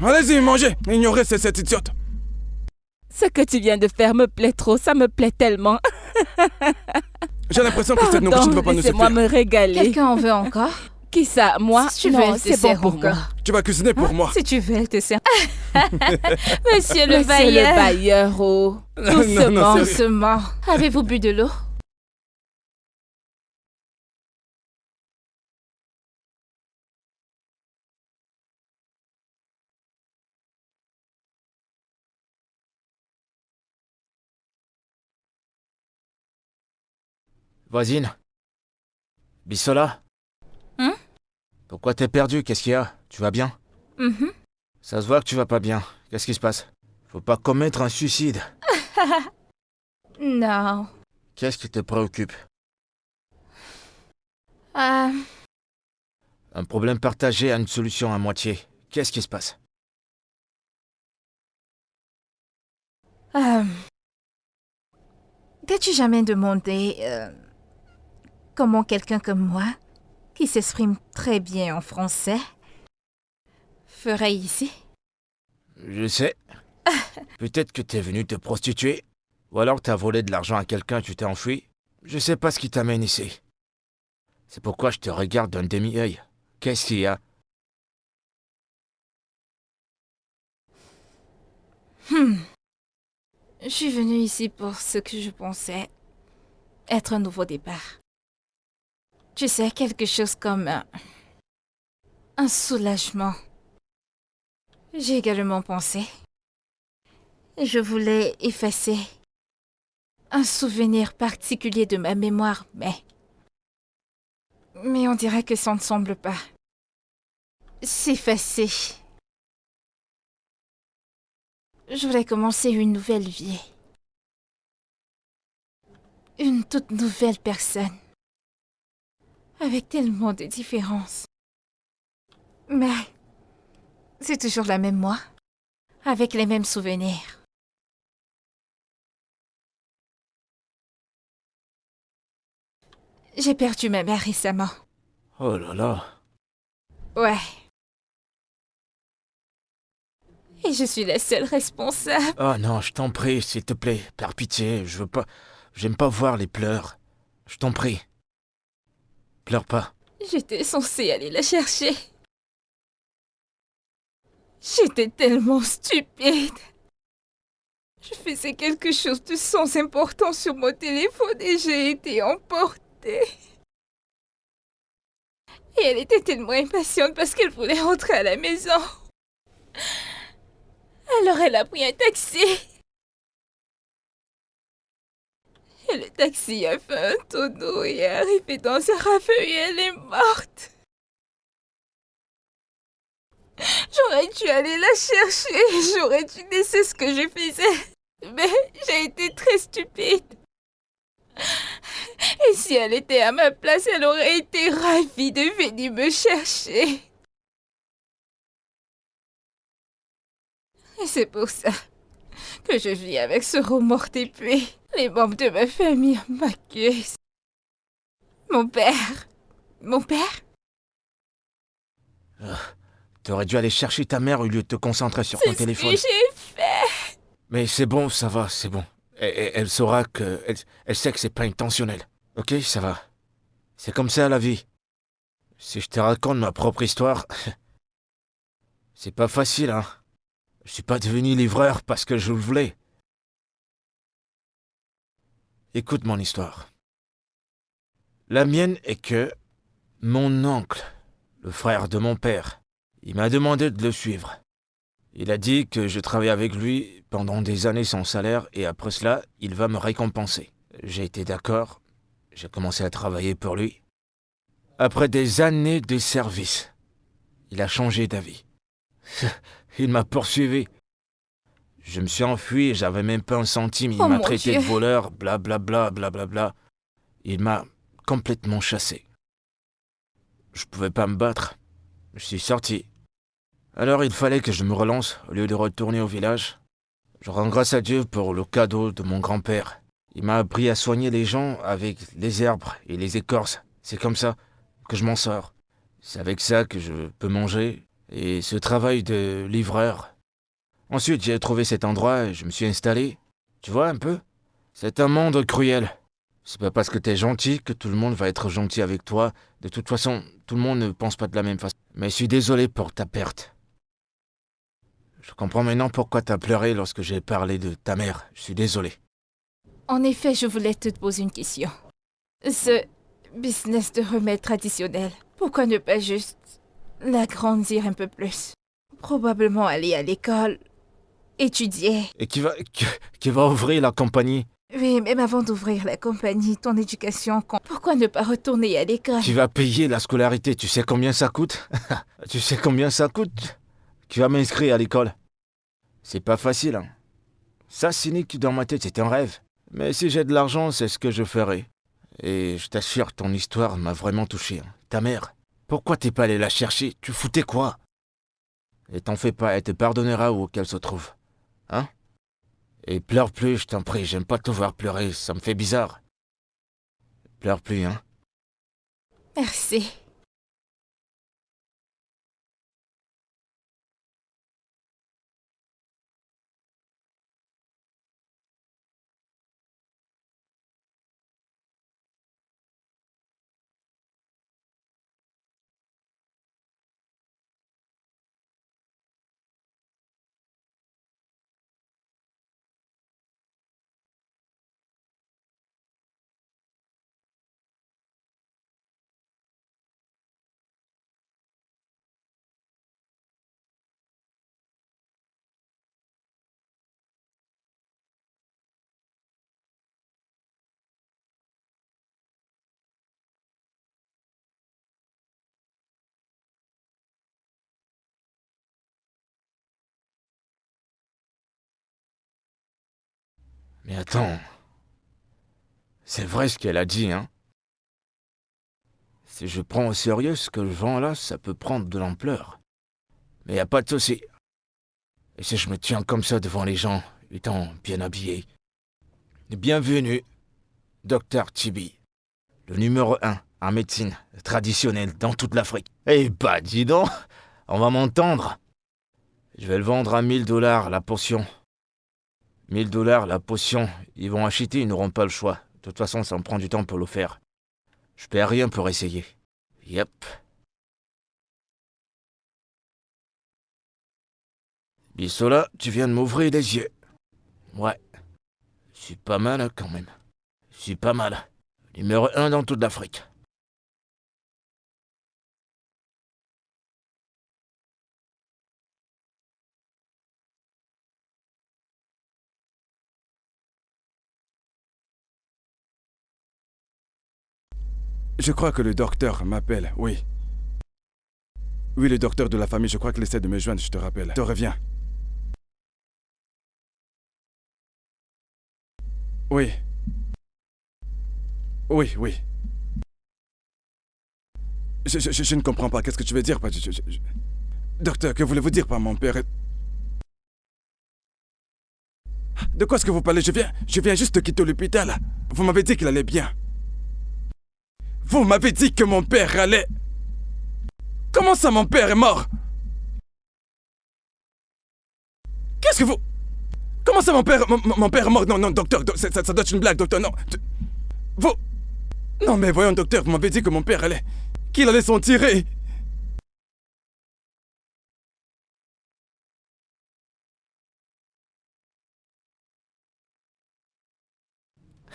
Allez-y, mangez. Ignorez cette idiote. Ce que tu viens de faire me plaît trop, ça me plaît tellement. J'ai l'impression que cette nourriture ne va pas nous laissez-moi suffire. me régaler. Quelqu'un en veut encore? Qui ça? Moi? Si tu veux, Non, elle te c'est bon sert pour encore. moi. Tu vas cuisiner pour moi. Si tu veux, elle te sert. Monsieur le Monsieur bailleur. le bailleur, oh. Non, Doucement. sérieux. Doucement. Avez-vous bu de l'eau? Voisine. Bissola. Pourquoi t'es perdu? Qu'est-ce qu'il y a? Tu vas bien? Ça se voit que tu vas pas bien. Qu'est-ce qui se passe? Faut pas commettre un suicide. Non. Qu'est-ce qui te préoccupe? Euh, Un problème partagé a une solution à moitié. Qu'est-ce qui se passe? T'as-tu jamais demandé comment quelqu'un comme moi, qui s'exprime très bien en français, ferait ici? Je sais. Peut-être que t'es venu te prostituer. Ou alors t'as volé de l'argent à quelqu'un et tu t'es enfui. Je sais pas ce qui t'amène ici. C'est pourquoi je te regarde d'un demi-œil. Qu'est-ce qu'il y a? Je suis venue ici pour ce que je pensais être un nouveau départ. Tu sais, quelque chose comme un soulagement. J'ai également pensé. Je voulais effacer un souvenir particulier de ma mémoire, mais on dirait que ça ne semble pas s'effacer. Je voulais commencer une nouvelle vie. Une toute nouvelle personne. Avec tellement de différences. Mais c'est toujours la même moi. Avec les mêmes souvenirs. J'ai perdu ma mère récemment. Oh là là. Ouais. Et je suis la seule responsable. Oh non, je t'en prie, s'il te plaît. Par pitié, je veux pas... J'aime pas voir les pleurs. Je t'en prie. Pleure pas. J'étais censée aller la chercher. J'étais tellement stupide. Je faisais quelque chose de sans importance sur mon téléphone et j'ai été emportée. Et elle était tellement impatiente parce qu'elle voulait rentrer à la maison. Alors elle a pris un taxi. Et le taxi a fait un tonneau et est arrivé dans un ravin et elle est morte. J'aurais dû aller la chercher. J'aurais dû laisser ce que je faisais. Mais j'ai été très stupide. Et si elle était à ma place, elle aurait été ravie de venir me chercher. Et c'est pour ça que je vis avec ce remords depuis. Les membres de ma famille m'accusent. Mon père. Mon père? T'aurais dû aller chercher ta mère au lieu de te concentrer sur ton C'est ce téléphone. que j'ai fait. Mais c'est bon, ça va, c'est bon. Elle saura que... Elle sait que c'est pas intentionnel. Ok, ça va. C'est comme ça la vie. Si je te raconte ma propre histoire... c'est pas facile, hein. Je suis pas devenu livreur parce que je le voulais. Écoute mon histoire. La mienne est que... mon oncle, le frère de mon père, il m'a demandé de le suivre. Il a dit que je travaillais avec lui pendant des années sans salaire et après cela, il va me récompenser. J'ai été d'accord. J'ai commencé à travailler pour lui. Après des années de service, il a changé d'avis. Il m'a poursuivi. Je me suis enfui et j'avais même pas un centime. Il Oh m'a mon traité Dieu. de voleur, blablabla, blablabla. Il m'a complètement chassé. Je pouvais pas me battre. Je suis sorti. Alors il fallait que je me relance au lieu de retourner au village. Je rends grâce à Dieu pour le cadeau de mon grand-père. Il m'a appris à soigner les gens avec les herbes et les écorces. C'est comme ça que je m'en sors. C'est avec ça que je peux manger. Et ce travail de livreur. Ensuite, j'ai trouvé cet endroit et je me suis installé. Tu vois un peu? C'est un monde cruel. C'est pas parce que t'es gentil que tout le monde va être gentil avec toi. De toute façon, tout le monde ne pense pas de la même façon. Mais je suis désolé pour ta perte. Je comprends maintenant pourquoi t'as pleuré lorsque j'ai parlé de ta mère. Je suis désolé. En effet, je voulais te poser une question. Ce business de remèdes traditionnels, pourquoi ne pas juste l'agrandir un peu plus? Probablement aller à l'école, étudier. Et qui va ouvrir la compagnie? Oui, même avant d'ouvrir la compagnie, ton éducation compte. Pourquoi ne pas retourner à l'école? Qui va payer la scolarité? Tu sais combien ça coûte? Tu sais combien ça coûte? Qui va m'inscrire à l'école? C'est pas facile, hein. Ça, cynique dans ma tête, c'est un rêve. Mais si j'ai de l'argent, c'est ce que je ferai. Et je t'assure, ton histoire m'a vraiment touché, hein. Ta mère, pourquoi t'es pas allé la chercher? Tu foutais quoi? Et t'en fais pas, elle te pardonnera où qu'elle se trouve. Hein? Et pleure plus, je t'en prie, j'aime pas te voir pleurer, ça me fait bizarre. Pleure plus, hein? Merci. Mais attends. C'est vrai ce qu'elle a dit, hein? Si je prends au sérieux ce que je vends là, ça peut prendre de l'ampleur. Mais y a pas de souci. Et si je me tiens comme ça devant les gens, étant bien habillé? Bienvenue, Dr Tibi, le numéro 1 en médecine traditionnelle dans toute l'Afrique. Eh bah dis donc, on va m'entendre. Je vais le vendre à $1000 la potion. $1000 la potion, ils vont acheter, ils n'auront pas le choix. De toute façon, ça me prend du temps pour le faire. Je paie rien pour essayer. Yep. Bissola, tu viens de m'ouvrir les yeux. Ouais. Je suis pas mal hein, quand même. Je suis pas mal. Numéro 1 dans toute l'Afrique. Je crois que le docteur m'appelle, oui. Oui, le docteur de la famille, je crois qu'il essaie de me joindre, je te rappelle. Je te reviens. Oui. Oui, oui. Je ne comprends pas. Qu'est-ce que tu veux dire? Docteur, que voulez-vous dire par mon père? De quoi est-ce que vous parlez? Je viens juste de quitter l'hôpital. Vous m'avez dit qu'il allait bien. Vous m'avez dit que mon père allait... Comment ça, mon père est mort? Qu'est-ce que vous... Comment ça, mon père est mort? Non, docteur, ça doit être une blague, docteur, non. Vous... Non, mais voyons, docteur, vous m'avez dit que mon père allait... Qu'il allait s'en tirer.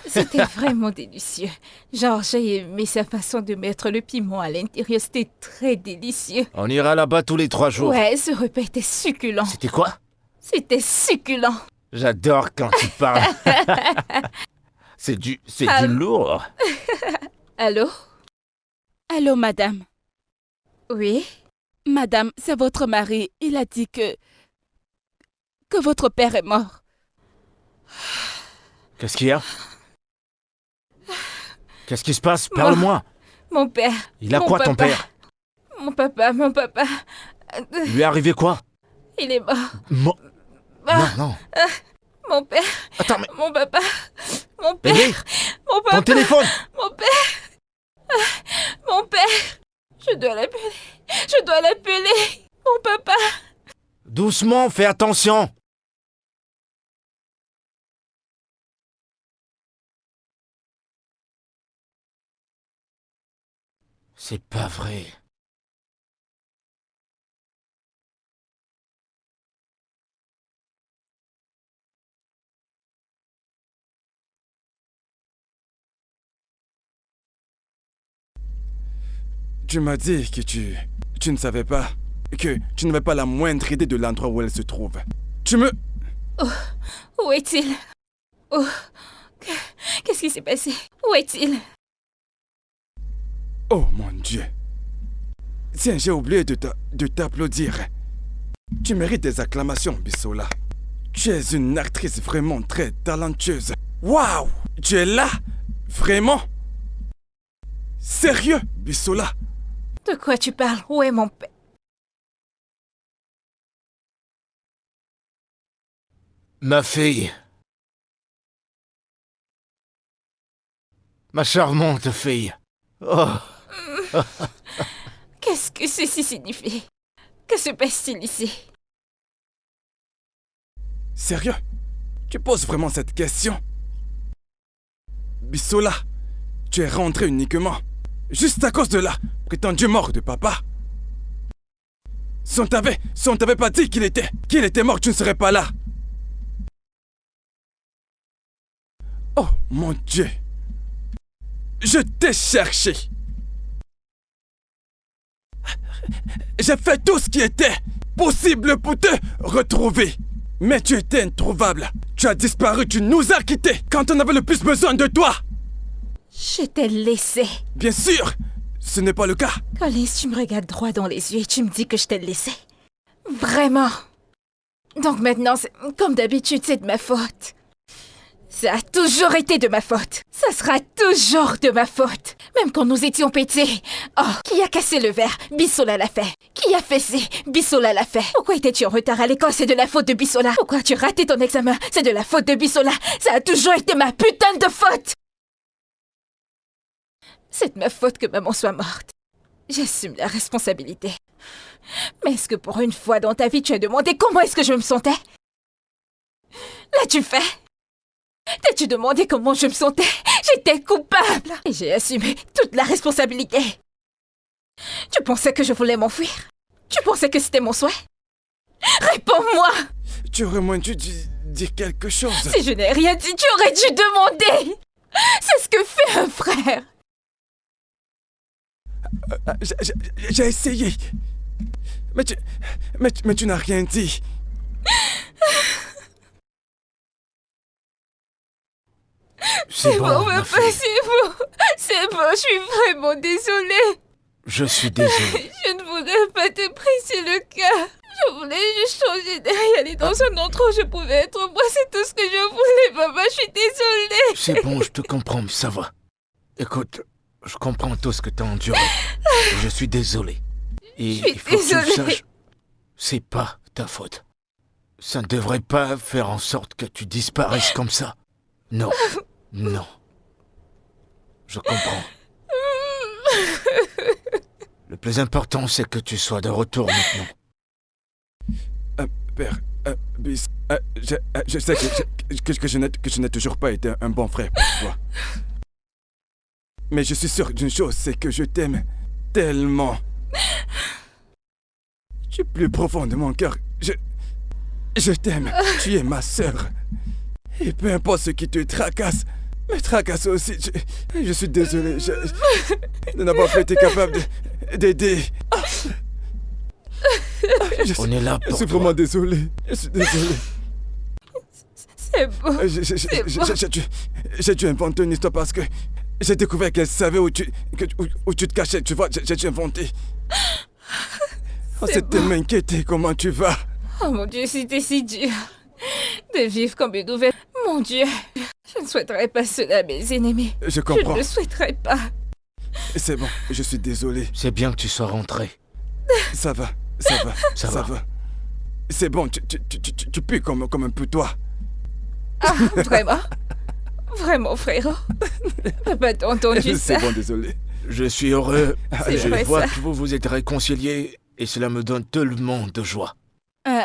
C'était vraiment délicieux. Genre, j'ai aimé sa façon de mettre le piment à l'intérieur. C'était très délicieux. On ira là-bas tous les 3 jours. Ouais, ce repas était succulent. C'était quoi? C'était succulent. J'adore quand tu parles. C'est du lourd. Allô? Allô, madame. Oui? Madame, c'est votre mari. Il a dit que votre père est mort. Qu'est-ce qu'il y a? Qu'est-ce qui se passe? Parle-moi. Mon père. Il a quoi, ton père? Mon papa. Il lui est arrivé quoi? Il est mort. Non. Mon père. Attends, mais... Mon papa. Mon père. Bébé, Mon papa. ton téléphone! Mon père. Mon père. Je dois l'appeler. Mon papa. Doucement, fais attention. C'est pas vrai. Tu m'as dit que tu ne savais pas, que tu n'avais pas la moindre idée de l'endroit où elle se trouve. Où est-il? Qu'est-ce qui s'est passé? Où est-il? Oh mon Dieu. Tiens, j'ai oublié de t'applaudir. Tu mérites des acclamations, Bissola. Tu es une actrice vraiment très talentueuse. Waouh! Tu es là? Vraiment? Sérieux, Bissola? De quoi tu parles? Où est mon père? Ma fille. Ma charmante fille. Oh. Qu'est-ce que ceci signifie? Que se passe-t-il ici? Sérieux? Tu poses vraiment cette question? Bissola, tu es rentré uniquement juste à cause de la prétendue mort de papa. Si on t'avait pas dit qu'il était mort, tu ne serais pas là. Oh mon Dieu. Je t'ai cherché. J'ai fait tout ce qui était possible pour te retrouver. Mais tu étais introuvable. Tu as disparu, tu nous as quittés quand on avait le plus besoin de toi. Je t'ai laissé. Bien sûr, ce n'est pas le cas. Collins, tu me regardes droit dans les yeux et tu me dis que je t'ai laissé. Vraiment. Donc maintenant, comme d'habitude, c'est de ma faute. Ça a toujours été de ma faute. Ça sera toujours de ma faute. Même quand nous étions pétés. Oh, qui a cassé le verre? Bissola l'a fait. Qui a fessé? Bissola l'a fait. Pourquoi étais-tu en retard à l'école? C'est de la faute de Bissola. Pourquoi as-tu raté ton examen? C'est de la faute de Bissola. Ça a toujours été ma putain de faute. C'est de ma faute que maman soit morte. J'assume la responsabilité. Mais est-ce que pour une fois dans ta vie, tu as demandé comment est-ce que je me sentais? L'as-tu fait? T'as-tu demandé comment je me sentais? J'étais coupable. Et j'ai assumé toute la responsabilité. Tu pensais que je voulais m'enfuir? Tu pensais que c'était mon souhait? Réponds-moi! Tu aurais moins dû dire quelque chose. Si je n'ai rien dit, tu aurais dû demander! C'est ce que fait un frère! J'ai essayé. Mais tu n'as rien dit. C'est bon, ma fille. C'est bon, je suis vraiment désolée. Je suis désolé. Je ne voulais pas te briser le cœur. Je voulais juste changer d'air et aller dans un endroit où je pouvais être moi. C'est tout ce que je voulais, papa. Je suis désolée. C'est bon, je te comprends, mais ça va. Écoute, je comprends tout ce que tu as enduré. Je suis désolé. Et Je suis il faut que tu le désolée. saches, c'est pas ta faute. Ça ne devrait pas faire en sorte que tu disparaisses comme ça. Non, non. Je comprends. Le plus important, c'est que tu sois de retour maintenant. Père, Bis, je sais que je n'ai toujours pas été un bon frère pour toi. Mais je suis sûr d'une chose, c'est que je t'aime tellement. Du plus profond de mon cœur, je t'aime. Tu es ma sœur. Et peu importe ce qui te tracasse, me tracasse aussi. Je suis désolé de n'avoir pas été capable d'aider. On est là Je pour suis toi. vraiment désolé. Je suis désolé. C'est bon. J'ai dû inventer une histoire parce que j'ai découvert qu'elle savait où tu te cachais. Tu vois, j'ai dû inventer. On s'est tellement inquiété. Comment tu vas? Oh mon Dieu, c'était si dur de vivre comme une nouvelle. Mon Dieu, je ne souhaiterais pas cela à mes ennemis. Je Je comprends. ne le souhaiterais pas. C'est bon, je suis désolé. C'est bien que tu sois rentré. Ça va. Ça va. C'est bon, tu pues comme un peu toi. Ah, vraiment? Vraiment, frérot? Papa t'a entendu ça? C'est bon, désolé. Je suis heureux. C'est Je vrai, vois ça. que vous vous êtes réconciliés et cela me donne tellement de joie.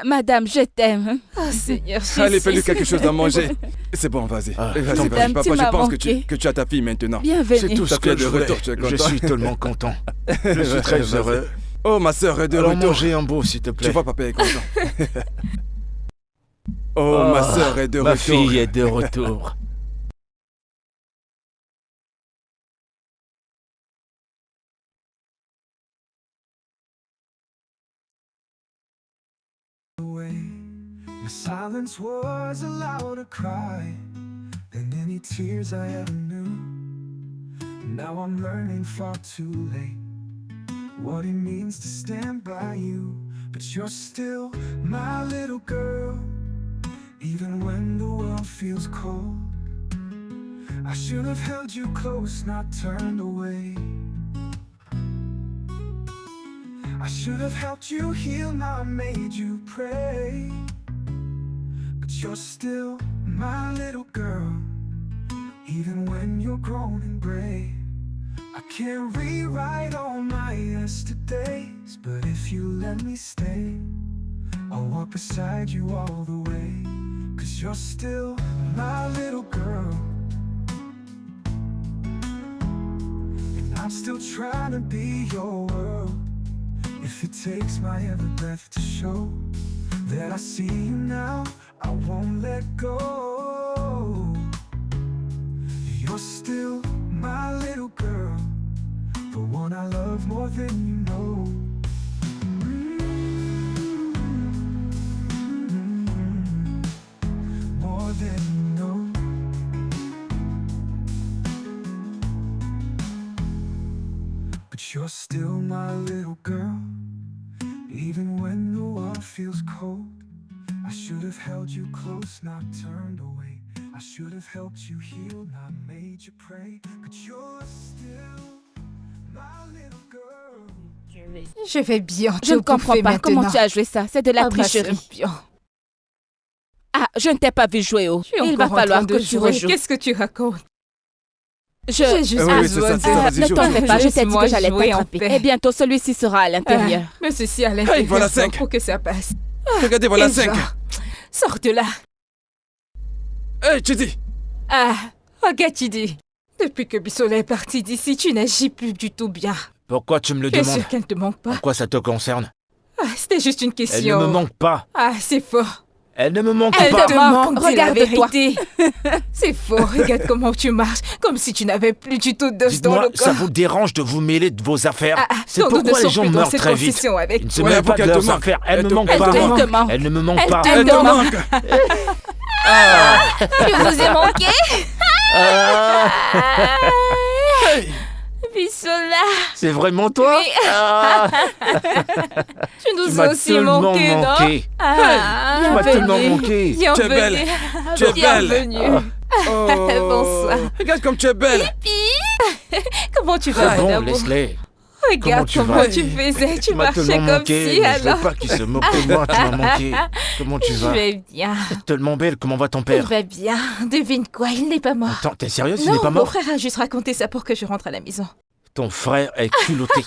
Madame, je t'aime. Oh Seigneur Jésus. Allez, fais-lui quelque chose à manger. C'est bon, vas-y. Ah, Vas-y, tant vas-y. pis. Papa, Tu je m'as pense manqué. que tu as ta fille maintenant. C'est Bienvenue. tout ce Ta fille est que je de voulais. retour, tu es Je content? suis tellement content. Je suis très Vas-y. heureux. Oh, ma sœur est de Alors retour. mangez un beau, s'il te plaît. Tu vois, papa est content. Oh, ma sœur est de Ma retour. fille est de retour. away. Your silence was a louder cry than any tears I ever knew. Now I'm learning far too late what it means to stand by you. But you're still my little girl, even when the world feels cold. I should have held you close, not turned away. I should have helped you heal, not made you pray. But you're still my little girl, even when you're grown and gray. I can't rewrite all my yesterdays, but if you let me stay, I'll walk beside you all the way. 'Cause you're still my little girl, and I'm still trying to be your world. If it takes my every breath to show that I see you now, I won't let go. You're still my little girl, the one I love more than you know. More than you know. But you're still my little girl, even when the world feels cold. I should have held you close, not turned away. I should have helped you heal, not made you pray. But you're still my little girl. Je vais bien. Je ne comprends pas comment tu as joué ça. C'est de la Ah, ma tricherie. sœur, bien. Ah, je ne t'ai pas vu jouer. Oh. Je suis Il va encore en falloir train que de tu jouer. rejoues. Qu'est-ce que tu racontes? J'ai juste oui, c'est ça, besoin c'est ça, de- vas-y, Ne joue. t'en fais pas, je t'ai dit Laisse-moi que j'allais jouer en t'attraper. paix. Et bientôt, celui-ci sera à l'intérieur. Mais ceci à l'intérieur voilà 5. pour que ça passe. Regardez, voilà Et 5. va. Sors de là. Hey, tu dis. Ah, regarde, tu dis. Depuis que Bissola est parti d'ici, tu n'agis plus du tout bien. Pourquoi tu me le Tu es demandes? sûr qu'elle ne te manque pas? Pourquoi ça te concerne? Ah, c'était juste une question. Elle ne me manque pas. Ah, c'est faux. Elle ne me manque Elle pas. te manque, dis la regarde-toi. vérité. C'est faux, regarde comment tu marches, comme si tu n'avais plus du tout d'os dans Dites-moi, le corps. ça vous dérange de vous mêler de vos affaires? C'est donc nous pourquoi ne les sommes gens plus dans meurent cette très vite. confession avec Ils ne se toi. mêlent Ouais, pas de qu'elle te leurs manque. affaires. Elle Elle ne te- manque elle pas. te manque. Elle te manque. Elle ne me manque Elle pas. te Elle te manque. manque. Je vous ai manqué. Hey, Bisola, C'est vraiment toi? Oui. Ah, Tu tu nous m'as as aussi tellement manqué, non? manqué. Ah, Tu m'as tellement bienvenue. manqué. Tu es belle. Tu es belle. Bienvenue. Oh. Bonsoir. Regarde comme tu es belle. Comment tu vas, C'est bon, Adamo? laisse-les. Regarde tu comment vas? tu faisais, tu m'as marchais tellement comme manqué. si, mais je alors. veux pas qu'il se moque de moi. Tu m'as manqué. Comment tu Je vas? vais bien. Tellement belle. Comment va ton Il père? va bien. Devine quoi, il n'est pas mort. Attends, t'es sérieuse? Il Non, n'est pas mon mort? frère a juste raconté ça pour que je rentre à la maison. Ton frère est culotté.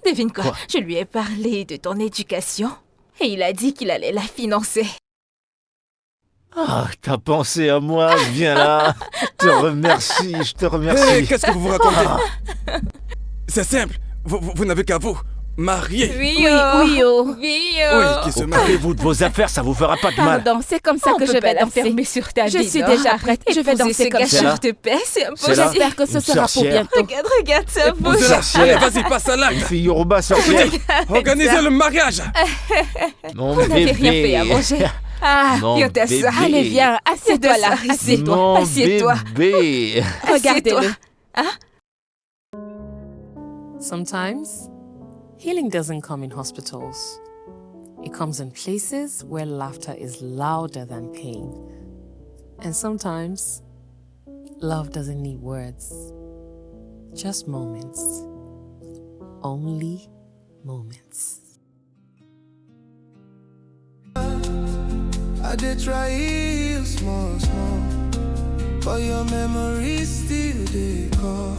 Devine quoi, Quoi? je lui ai parlé de ton éducation et il a dit qu'il allait la financer. Ah, t'as pensé à moi. Viens là. Je te remercie. Je te Hey, remercie. qu'est-ce que vous vous racontez? C'est simple. Vous n'avez qu'à vous marier. Oui, oui, oh. oui, Oui, qui se marie. Occupez-vous de vos affaires, ça vous fera pas de mal. Pardon, c'est comme ça On que peut je pas vais la danser. fermer sur ta Je vie, suis non? déjà prête. Je vais Épouser danser ce comme C'est là. gâcheur de paix, c'est C'est là. impossible. J'espère que ce Une sera pour sorcière. bientôt. Regarde sa Vous bouche. êtes- Allez, vas-y, passe à Une l'acte. fille Yoruba sorcière. Organisez le mariage. Mon On n'avait bébé. rien fait à manger. Ah, Mon viens t'asseoir. bébé. Allez, viens, assieds-toi là. Assieds-toi. Assieds-toi. Mon Assieds-toi. bébé. Regardez-le. Sometimes, healing doesn't come in hospitals. It comes in places where laughter is louder than pain. And sometimes, love doesn't need words, just moments. Only moments. I did try you small, small, but your memories still they call.